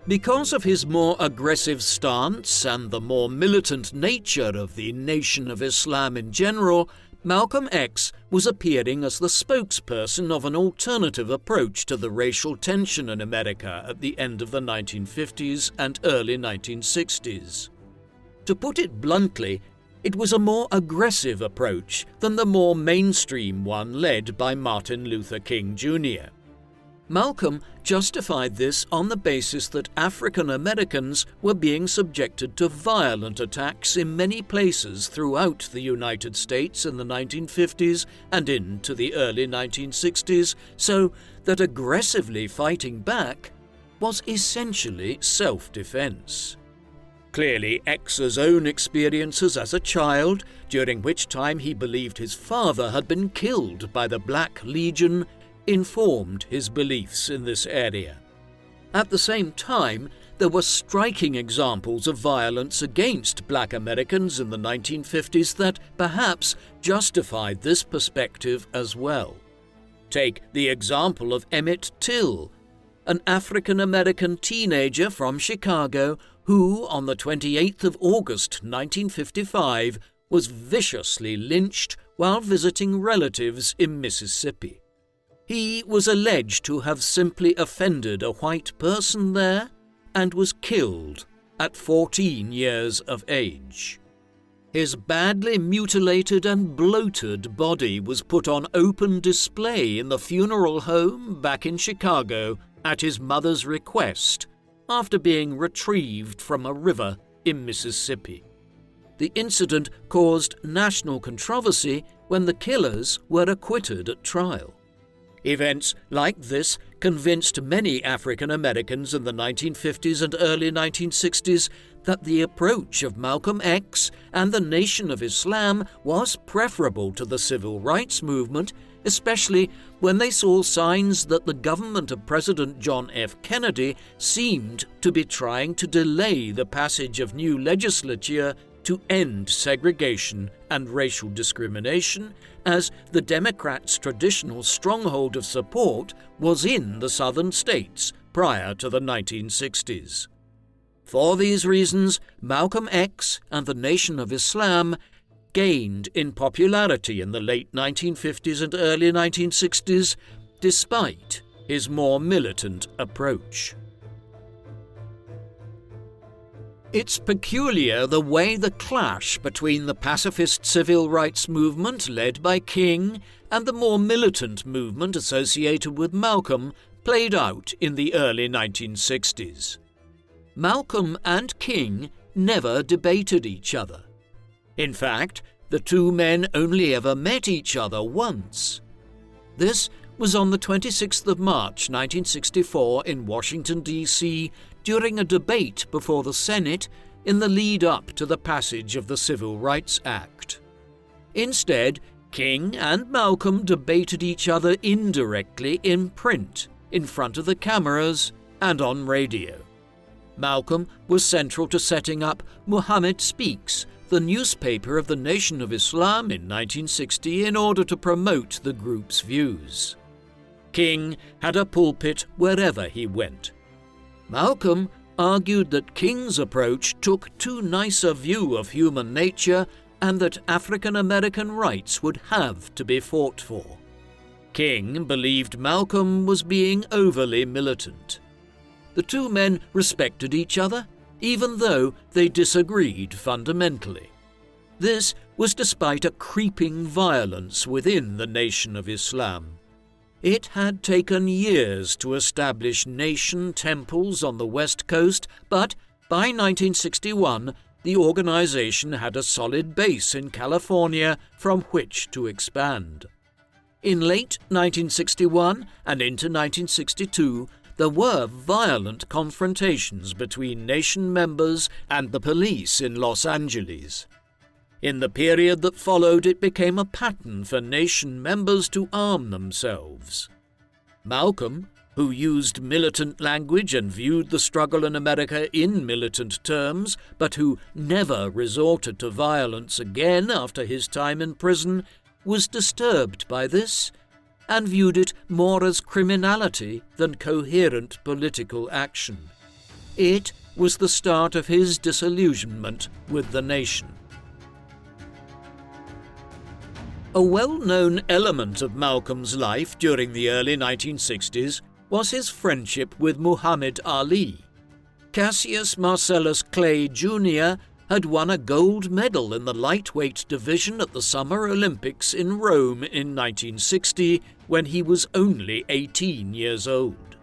Because of his more aggressive stance and the more militant nature of the Nation of Islam in general, Malcolm X was appearing as the spokesperson of an alternative approach to the racial tension in America at the end of the 1950s and early 1960s. To put it bluntly, it was a more aggressive approach than the more mainstream one led by Martin Luther King Jr. Malcolm justified this on the basis that African Americans were being subjected to violent attacks in many places throughout the United States in the 1950s and into the early 1960s, so that aggressively fighting back was essentially self-defense. Clearly, X's own experiences as a child, during which time he believed his father had been killed by the Black Legion, informed his beliefs in this area. At the same time, there were striking examples of violence against black Americans in the 1950s that perhaps justified this perspective as well. Take the example of Emmett Till, an African-American teenager from Chicago who, on the 28th of August 1955, was viciously lynched while visiting relatives in Mississippi. He was alleged to have simply offended a white person there and was killed at 14 years of age. His badly mutilated and bloated body was put on open display in the funeral home back in Chicago at his mother's request after being retrieved from a river in Mississippi. The incident caused national controversy when the killers were acquitted at trial. Events like this convinced many African Americans in the 1950s and early 1960s that the approach of Malcolm X and the Nation of Islam was preferable to the civil rights movement, especially when they saw signs that the government of President John F. Kennedy seemed to be trying to delay the passage of new legislature to end segregation and racial discrimination, as the Democrats' traditional stronghold of support was in the southern states prior to the 1960s. For these reasons, Malcolm X and the Nation of Islam gained in popularity in the late 1950s and early 1960s, despite his more militant approach. It's peculiar the way the clash between the pacifist civil rights movement led by King and the more militant movement associated with Malcolm played out in the early 1960s. Malcolm and King never debated each other. In fact, the two men only ever met each other once. This was on the 26th of March 1964 in Washington, D.C., during a debate before the Senate in the lead-up to the passage of the Civil Rights Act. Instead, King and Malcolm debated each other indirectly in print, in front of the cameras, and on radio. Malcolm was central to setting up Muhammad Speaks, the newspaper of the Nation of Islam in 1960, in order to promote the group's views. King had a pulpit wherever he went. Malcolm argued that King's approach took too nice a view of human nature and that African American rights would have to be fought for. King believed Malcolm was being overly militant. The two men respected each other, even though they disagreed fundamentally. This was despite a creeping violence within the Nation of Islam. It had taken years to establish nation temples on the West Coast, but by 1961, the organization had a solid base in California from which to expand. In late 1961 and into 1962, there were violent confrontations between nation members and the police in Los Angeles. In the period that followed, it became a pattern for nation members to arm themselves. Malcolm, who used militant language and viewed the struggle in America in militant terms, but who never resorted to violence again after his time in prison, was disturbed by this and viewed it more as criminality than coherent political action. It was the start of his disillusionment with the nation. A well-known element of Malcolm's life during the early 1960s was his friendship with Muhammad Ali. Cassius Marcellus Clay Jr. had won a gold medal in the lightweight division at the Summer Olympics in Rome in 1960 when he was only 18 years old.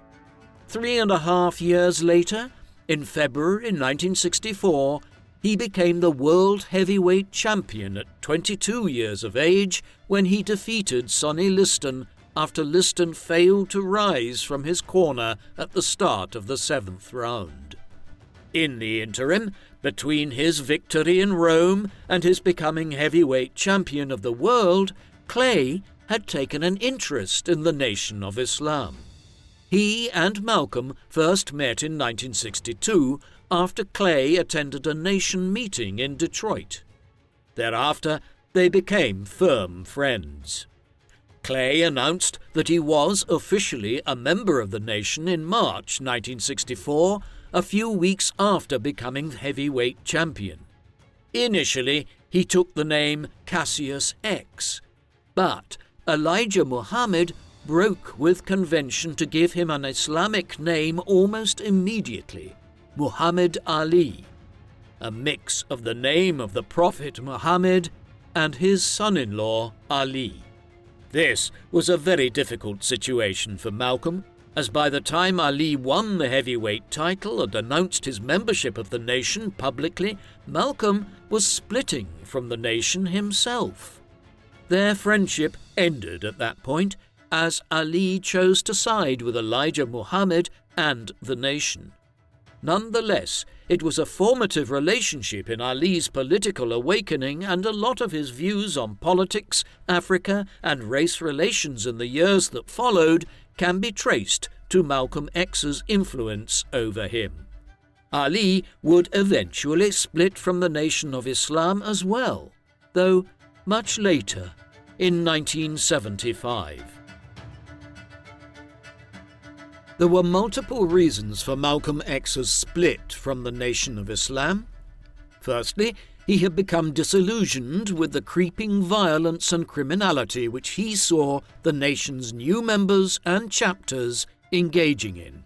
3.5 years later, in February 1964, he became the world heavyweight champion at 22 years of age when he defeated Sonny Liston after Liston failed to rise from his corner at the start of the 7th round. In the interim, between his victory in Rome and his becoming heavyweight champion of the world, Clay had taken an interest in the Nation of Islam. He and Malcolm first met in 1962 after Clay attended a nation meeting in Detroit. Thereafter, they became firm friends. Clay announced that he was officially a member of the nation in March 1964, a few weeks after becoming heavyweight champion. Initially, he took the name Cassius X, but Elijah Muhammad broke with convention to give him an Islamic name almost immediately, Muhammad Ali, a mix of the name of the Prophet Muhammad and his son-in-law Ali. This was a very difficult situation for Malcolm, as by the time Ali won the heavyweight title and announced his membership of the nation publicly, Malcolm was splitting from the nation himself. Their friendship ended at that point, as Ali chose to side with Elijah Muhammad and the nation. Nonetheless, it was a formative relationship in Ali's political awakening, and a lot of his views on politics, Africa, and race relations in the years that followed can be traced to Malcolm X's influence over him. Ali would eventually split from the Nation of Islam as well, though much later, in 1975. There were multiple reasons for Malcolm X's split from the Nation of Islam. Firstly, he had become disillusioned with the creeping violence and criminality which he saw the nation's new members and chapters engaging in.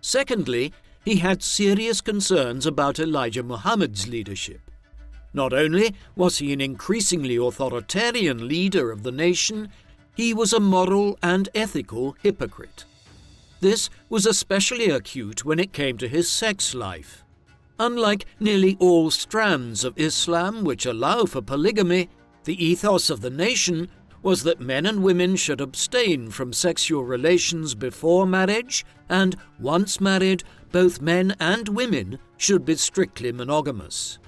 Secondly, he had serious concerns about Elijah Muhammad's leadership. Not only was he an increasingly authoritarian leader of the nation, he was a moral and ethical hypocrite. This was especially acute when it came to his sex life. Unlike nearly all strands of Islam which allow for polygamy, the ethos of the nation was that men and women should abstain from sexual relations before marriage, and once married, both men and women should be strictly monogamous.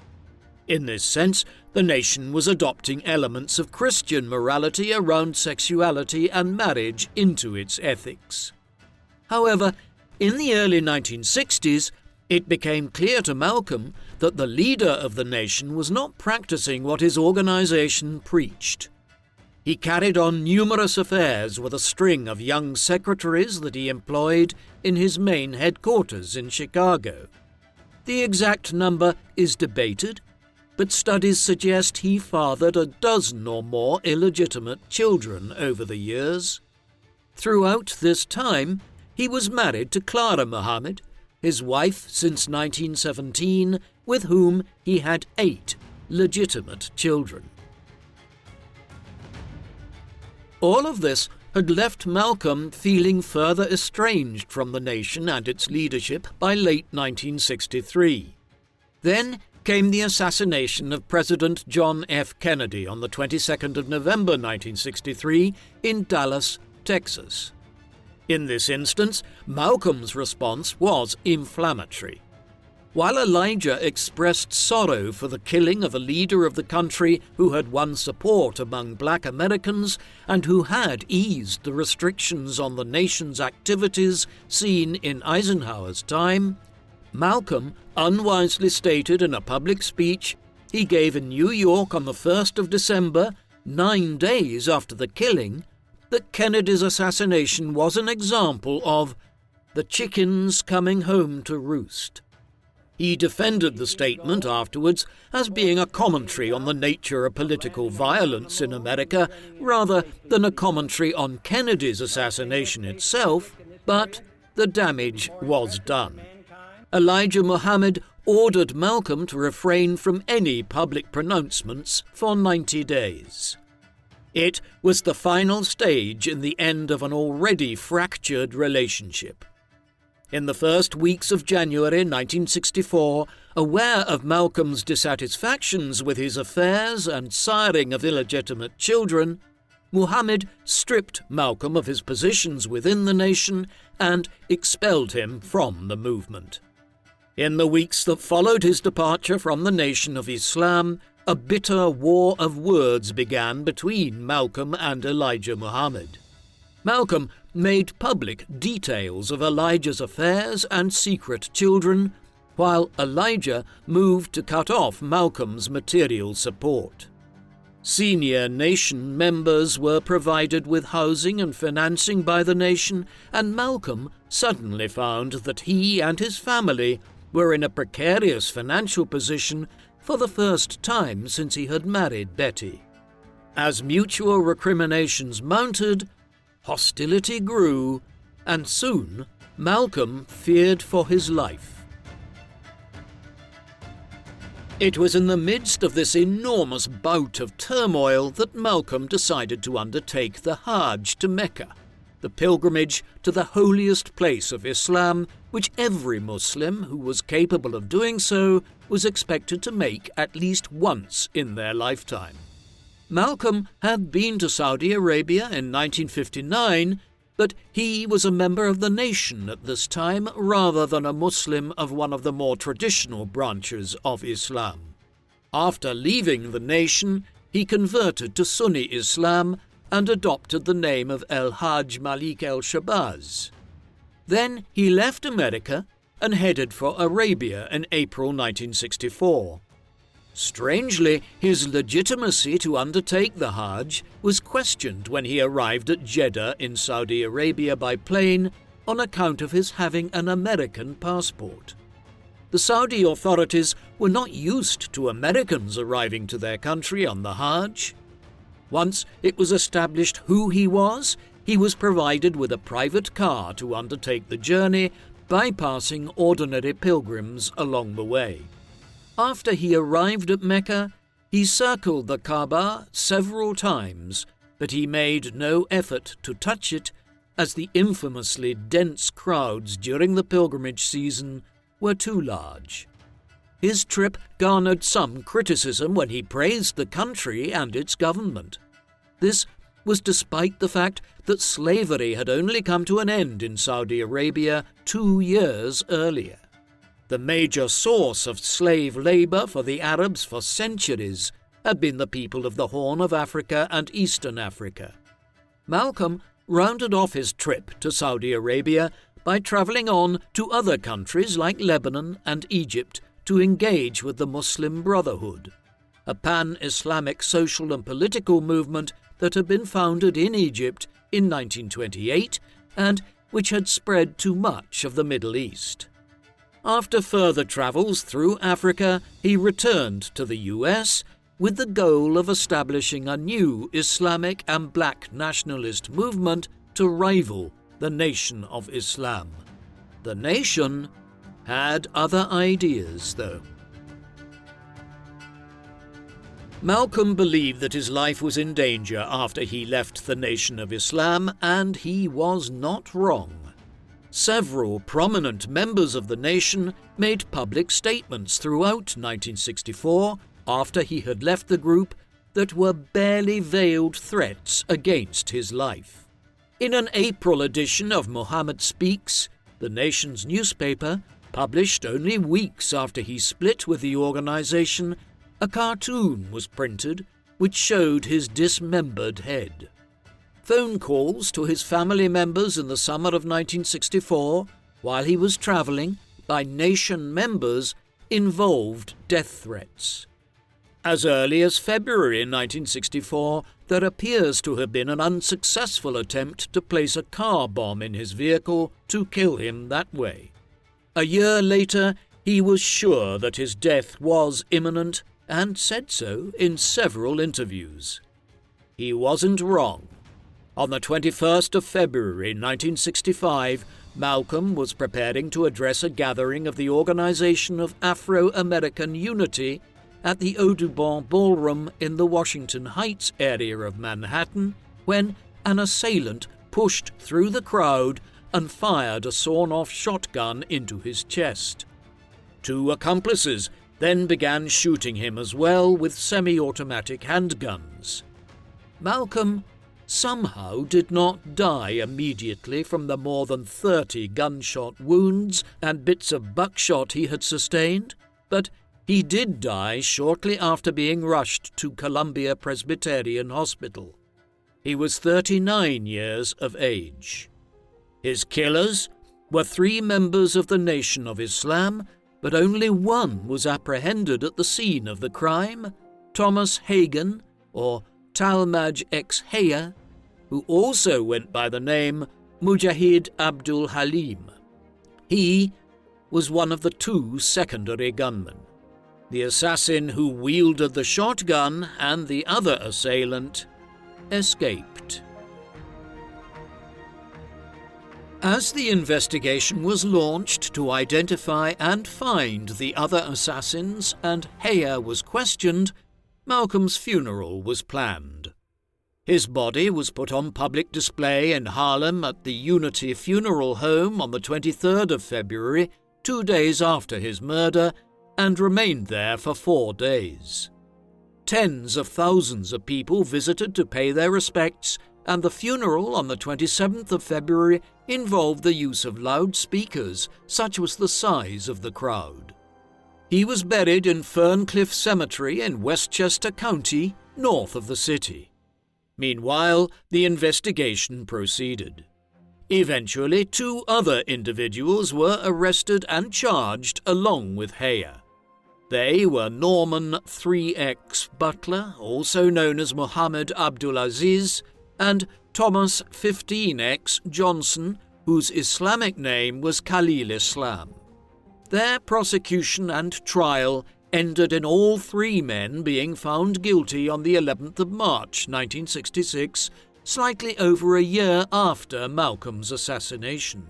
In this sense, the nation was adopting elements of Christian morality around sexuality and marriage into its ethics. However, in the early 1960s, it became clear to Malcolm that the leader of the nation was not practicing what his organization preached. He carried on numerous affairs with a string of young secretaries that he employed in his main headquarters in Chicago. The exact number is debated, but studies suggest he fathered a dozen or more illegitimate children over the years. Throughout this time, he was married to Clara Muhammad, his wife since 1917, with whom he had 8 legitimate children. All of this had left Malcolm feeling further estranged from the nation and its leadership by late 1963. Then came the assassination of President John F. Kennedy on the 22nd of November 1963 in Dallas, Texas. In this instance, Malcolm's response was inflammatory. While Elijah expressed sorrow for the killing of a leader of the country who had won support among black Americans and who had eased the restrictions on the nation's activities seen in Eisenhower's time, Malcolm unwisely stated in a public speech he gave in New York on the 1st of December, 9 days after the killing, that Kennedy's assassination was an example of the chickens coming home to roost. He defended the statement afterwards as being a commentary on the nature of political violence in America rather than a commentary on Kennedy's assassination itself, but the damage was done. Elijah Muhammad ordered Malcolm to refrain from any public pronouncements for 90 days. It was the final stage in the end of an already fractured relationship. In the first weeks of January 1964, aware of Malcolm's dissatisfactions with his affairs and siring of illegitimate children, Muhammad stripped Malcolm of his positions within the nation and expelled him from the movement. In the weeks that followed his departure from the Nation of Islam, a bitter war of words began between Malcolm and Elijah Muhammad. Malcolm made public details of Elijah's affairs and secret children, while Elijah moved to cut off Malcolm's material support. Senior nation members were provided with housing and financing by the nation, and Malcolm suddenly found that he and his family were in a precarious financial position for the first time since he had married Betty. As mutual recriminations mounted, hostility grew, and soon Malcolm feared for his life. It was in the midst of this enormous bout of turmoil that Malcolm decided to undertake the Hajj to Mecca, the pilgrimage to the holiest place of Islam, which every Muslim who was capable of doing so was expected to make at least once in their lifetime. Malcolm had been to Saudi Arabia in 1959, but he was a member of the nation at this time rather than a Muslim of one of the more traditional branches of Islam. After leaving the nation, he converted to Sunni Islam and adopted the name of El-Hajj Malik El-Shabazz. Then he left America and headed for Arabia in April 1964. Strangely, his legitimacy to undertake the Hajj was questioned when he arrived at Jeddah in Saudi Arabia by plane on account of his having an American passport. The Saudi authorities were not used to Americans arriving to their country on the Hajj. Once it was established who he was provided with a private car to undertake the journey, bypassing ordinary pilgrims along the way. After he arrived at Mecca, he circled the Kaaba several times, but he made no effort to touch it, as the infamously dense crowds during the pilgrimage season were too large. His trip garnered some criticism when he praised the country and its government. This was despite the fact that slavery had only come to an end in Saudi Arabia 2 years earlier. The major source of slave labor for the Arabs for centuries had been the people of the Horn of Africa and Eastern Africa. Malcolm rounded off his trip to Saudi Arabia by traveling on to other countries like Lebanon and Egypt to engage with the Muslim Brotherhood, a pan-Islamic social and political movement that had been founded in Egypt in 1928 and which had spread to much of the Middle East. After further travels through Africa, he returned to the US with the goal of establishing a new Islamic and black nationalist movement to rival the Nation of Islam. The Nation had other ideas, though. Malcolm believed that his life was in danger after he left the Nation of Islam, and he was not wrong. Several prominent members of the nation made public statements throughout 1964, after he had left the group, that were barely veiled threats against his life. In an April edition of Muhammad Speaks, the nation's newspaper, published only weeks after he split with the organization, a cartoon was printed which showed his dismembered head. Phone calls to his family members in the summer of 1964, while he was traveling, by nation members, involved death threats. As early as February 1964, there appears to have been an unsuccessful attempt to place a car bomb in his vehicle to kill him that way. A year later, he was sure that his death was imminent and said so in several interviews. He wasn't wrong. On the 21st of February 1965, Malcolm was preparing to address a gathering of the Organization of Afro-American Unity at the Audubon Ballroom in the Washington Heights area of Manhattan when an assailant pushed through the crowd and fired a sawn-off shotgun into his chest. 2 accomplices then began shooting him as well with semi-automatic handguns. Malcolm somehow did not die immediately from the more than 30 gunshot wounds and bits of buckshot he had sustained, but he did die shortly after being rushed to Columbia Presbyterian Hospital. He was 39 years of age. His killers were 3 members of the Nation of Islam, but only one was apprehended at the scene of the crime, Thomas Hagen, or Talmaj X Heya, who also went by the name Mujahid Abdul Halim. He was one of the 2 secondary gunmen. The assassin who wielded the shotgun and the other assailant escaped. As the investigation was launched to identify and find the other assassins and Heya was questioned, Malcolm's funeral was planned. His body was put on public display in Harlem at the Unity Funeral Home on the 23rd of February, 2 days after his murder, and remained there for 4 days. Tens of thousands of people visited to pay their respects, and the funeral on the 27th of February involved the use of loudspeakers, such was the size of the crowd. He was buried in Ferncliff Cemetery in Westchester County, north of the city. Meanwhile, the investigation proceeded. Eventually, 2 other individuals were arrested and charged along with Heya. They were Norman 3X Butler, also known as Muhammad Abdulaziz, and Thomas 15X Johnson, whose Islamic name was Khalil Islam. Their prosecution and trial ended in all 3 men being found guilty on the 11th of March 1966, slightly over a year after Malcolm's assassination.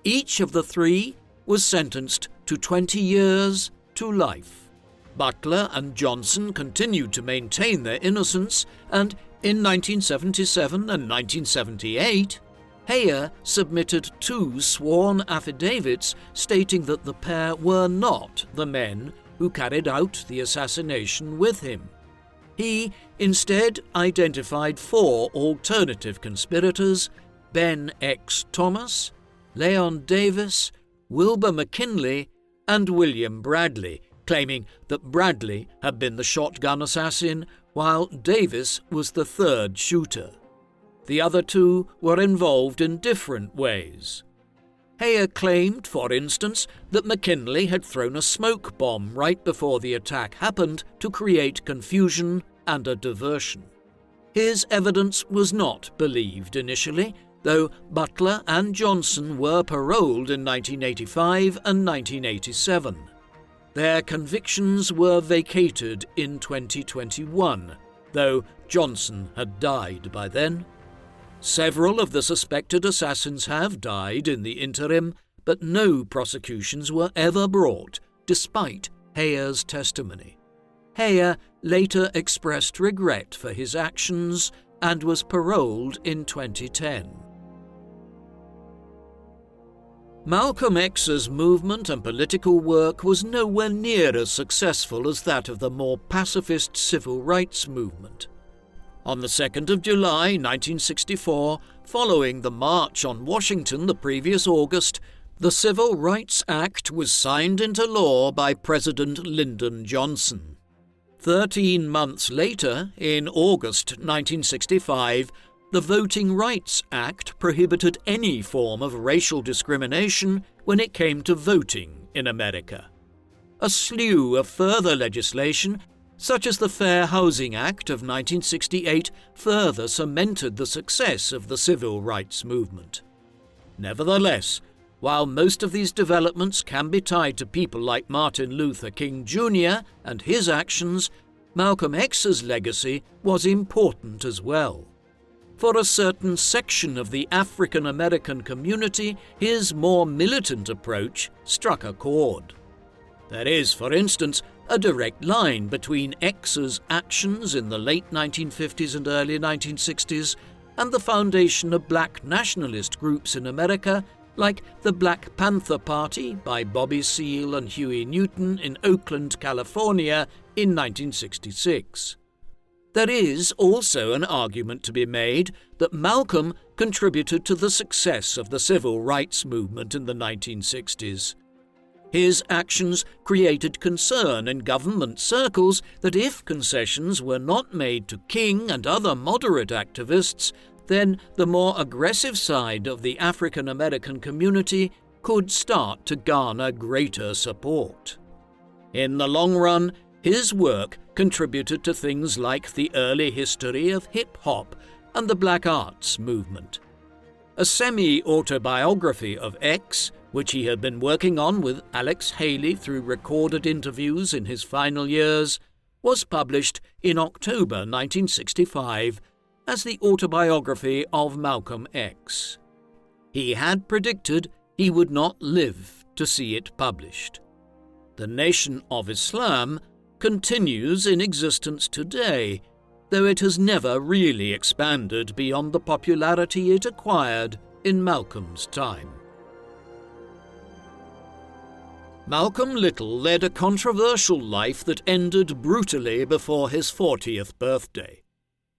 Each of the 3 was sentenced to 20 years to life. Butler and Johnson continued to maintain their innocence, and in 1977 and 1978, Heya submitted 2 sworn affidavits stating that the pair were not the men who carried out the assassination with him. He instead identified 4 alternative conspirators: Ben X. Thomas, Leon Davis, Wilbur McKinley, and William Bradley, claiming that Bradley had been the shotgun assassin while Davis was the 3rd shooter. The other 2 were involved in different ways. Heya claimed, for instance, that McKinley had thrown a smoke bomb right before the attack happened to create confusion and a diversion. His evidence was not believed initially, though Butler and Johnson were paroled in 1985 and 1987. Their convictions were vacated in 2021, though Johnson had died by then. Several of the suspected assassins have died in the interim, but no prosecutions were ever brought, despite Heya's testimony. Heya later expressed regret for his actions and was paroled in 2010. Malcolm X's movement and political work was nowhere near as successful as that of the more pacifist civil rights movement. On the 2nd of July 1964, following the March on Washington the previous August, the Civil Rights Act was signed into law by President Lyndon Johnson. 13 months later, in August 1965, the Voting Rights Act prohibited any form of racial discrimination when it came to voting in America. A slew of further legislation, such as the Fair Housing Act of 1968, further cemented the success of the civil rights movement. Nevertheless, while most of these developments can be tied to people like Martin Luther King Jr. and his actions, Malcolm X's legacy was important as well. For a certain section of the African American community, his more militant approach struck a chord. There is, for instance, a direct line between X's actions in the late 1950s and early 1960s and the foundation of black nationalist groups in America, like the Black Panther Party by Bobby Seale and Huey Newton in Oakland, California in 1966. There is also an argument to be made that Malcolm contributed to the success of the civil rights movement in the 1960s. His actions created concern in government circles that if concessions were not made to King and other moderate activists, then the more aggressive side of the African American community could start to garner greater support. In the long run, his work contributed to things like the early history of hip-hop and the Black Arts movement. A semi-autobiography of X, which he had been working on with Alex Haley through recorded interviews in his final years, was published in October 1965 as the autobiography of Malcolm X. He had predicted he would not live to see it published. The Nation of Islam continues in existence today, though it has never really expanded beyond the popularity it acquired in Malcolm's time. Malcolm Little led a controversial life that ended brutally before his 40th birthday.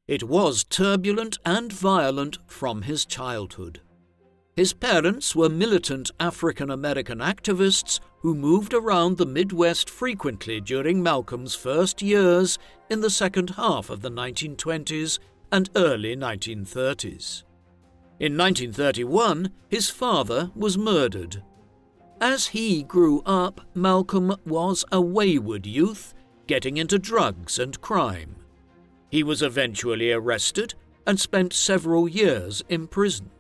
It was turbulent and violent from his childhood. His parents were militant African American activists who moved around the Midwest frequently during Malcolm's first years in the second half of the 1920s and early 1930s. In 1931, his father was murdered. As he grew up, Malcolm was a wayward youth, getting into drugs and crime. He was eventually arrested and spent several years in prison.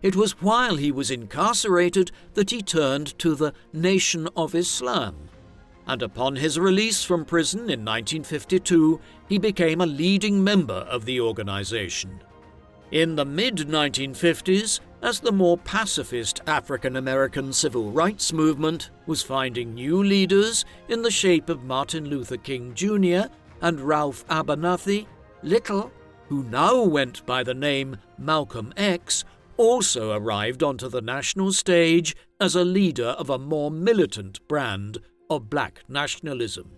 It was while he was incarcerated that he turned to the Nation of Islam, and upon his release from prison in 1952, he became a leading member of the organization. In the mid-1950s, as the more pacifist African-American civil rights movement was finding new leaders in the shape of Martin Luther King Jr. and Ralph Abernathy, Little, who now went by the name Malcolm X, also arrived onto the national stage as a leader of a more militant brand of black nationalism.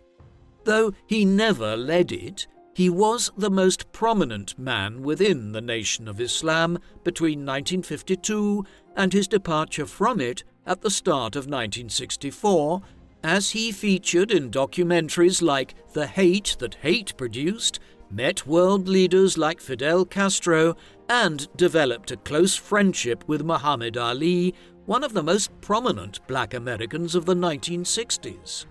Though he never led it, he was the most prominent man within the Nation of Islam between 1952 and his departure from it at the start of 1964, as he featured in documentaries like The Hate That Hate Produced, met world leaders like Fidel Castro, and developed a close friendship with Muhammad Ali, one of the most prominent black Americans of the 1960s.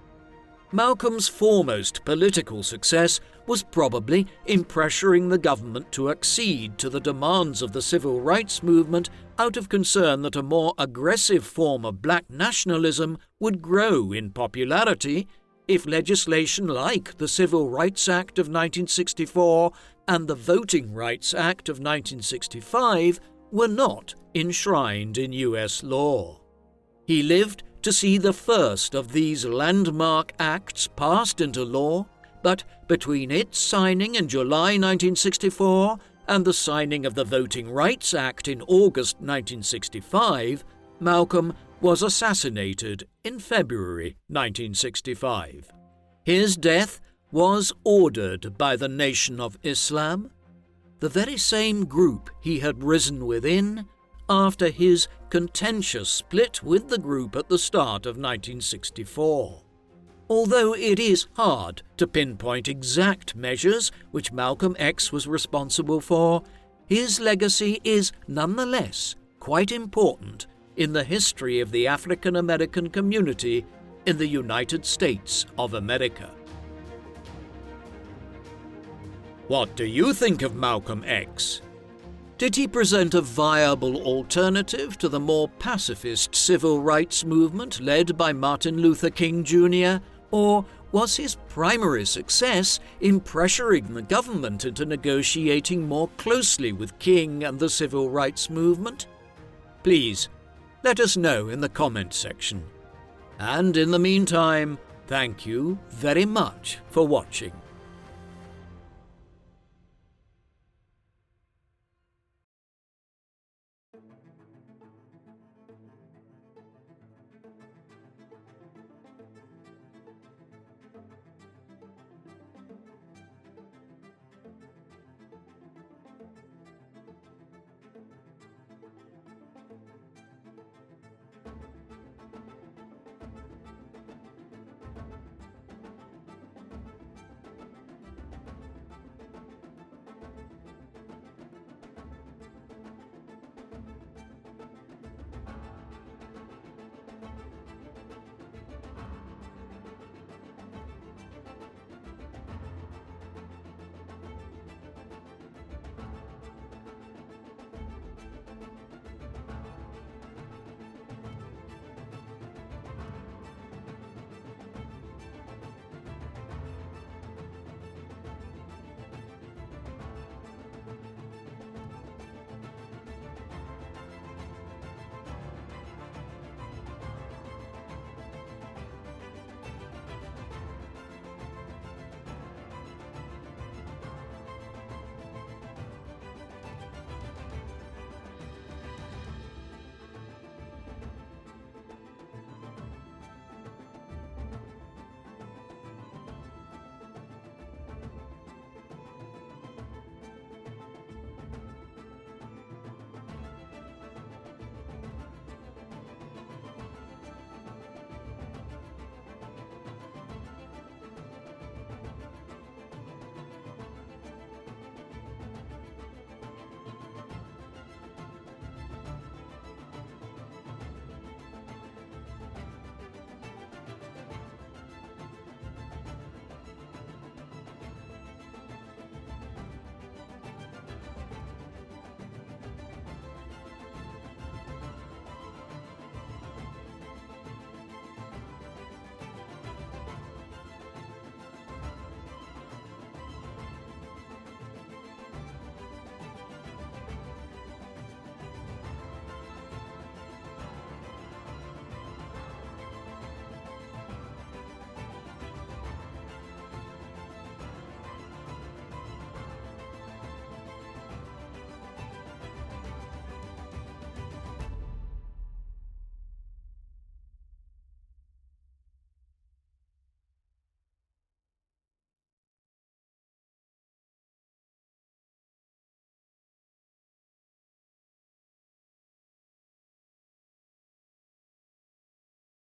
Malcolm's foremost political success was probably in pressuring the government to accede to the demands of the civil rights movement out of concern that a more aggressive form of black nationalism would grow in popularity if legislation like the Civil Rights Act of 1964 and the Voting Rights Act of 1965 were not enshrined in U.S. law. He lived to see the first of these landmark acts passed into law, but between its signing in July 1964 and the signing of the Voting Rights Act in August 1965, Malcolm was assassinated in February 1965. His death was ordered by the Nation of Islam, the very same group he had risen within after his contentious split with the group at the start of 1964. Although it is hard to pinpoint exact measures which Malcolm X was responsible for, his legacy is nonetheless quite important in the history of the African American community in the United States of America. What do you think of Malcolm X? Did he present a viable alternative to the more pacifist civil rights movement led by Martin Luther King Jr., or was his primary success in pressuring the government into negotiating more closely with King and the civil rights movement? Please, let us know in the comment section. And in the meantime, thank you very much for watching.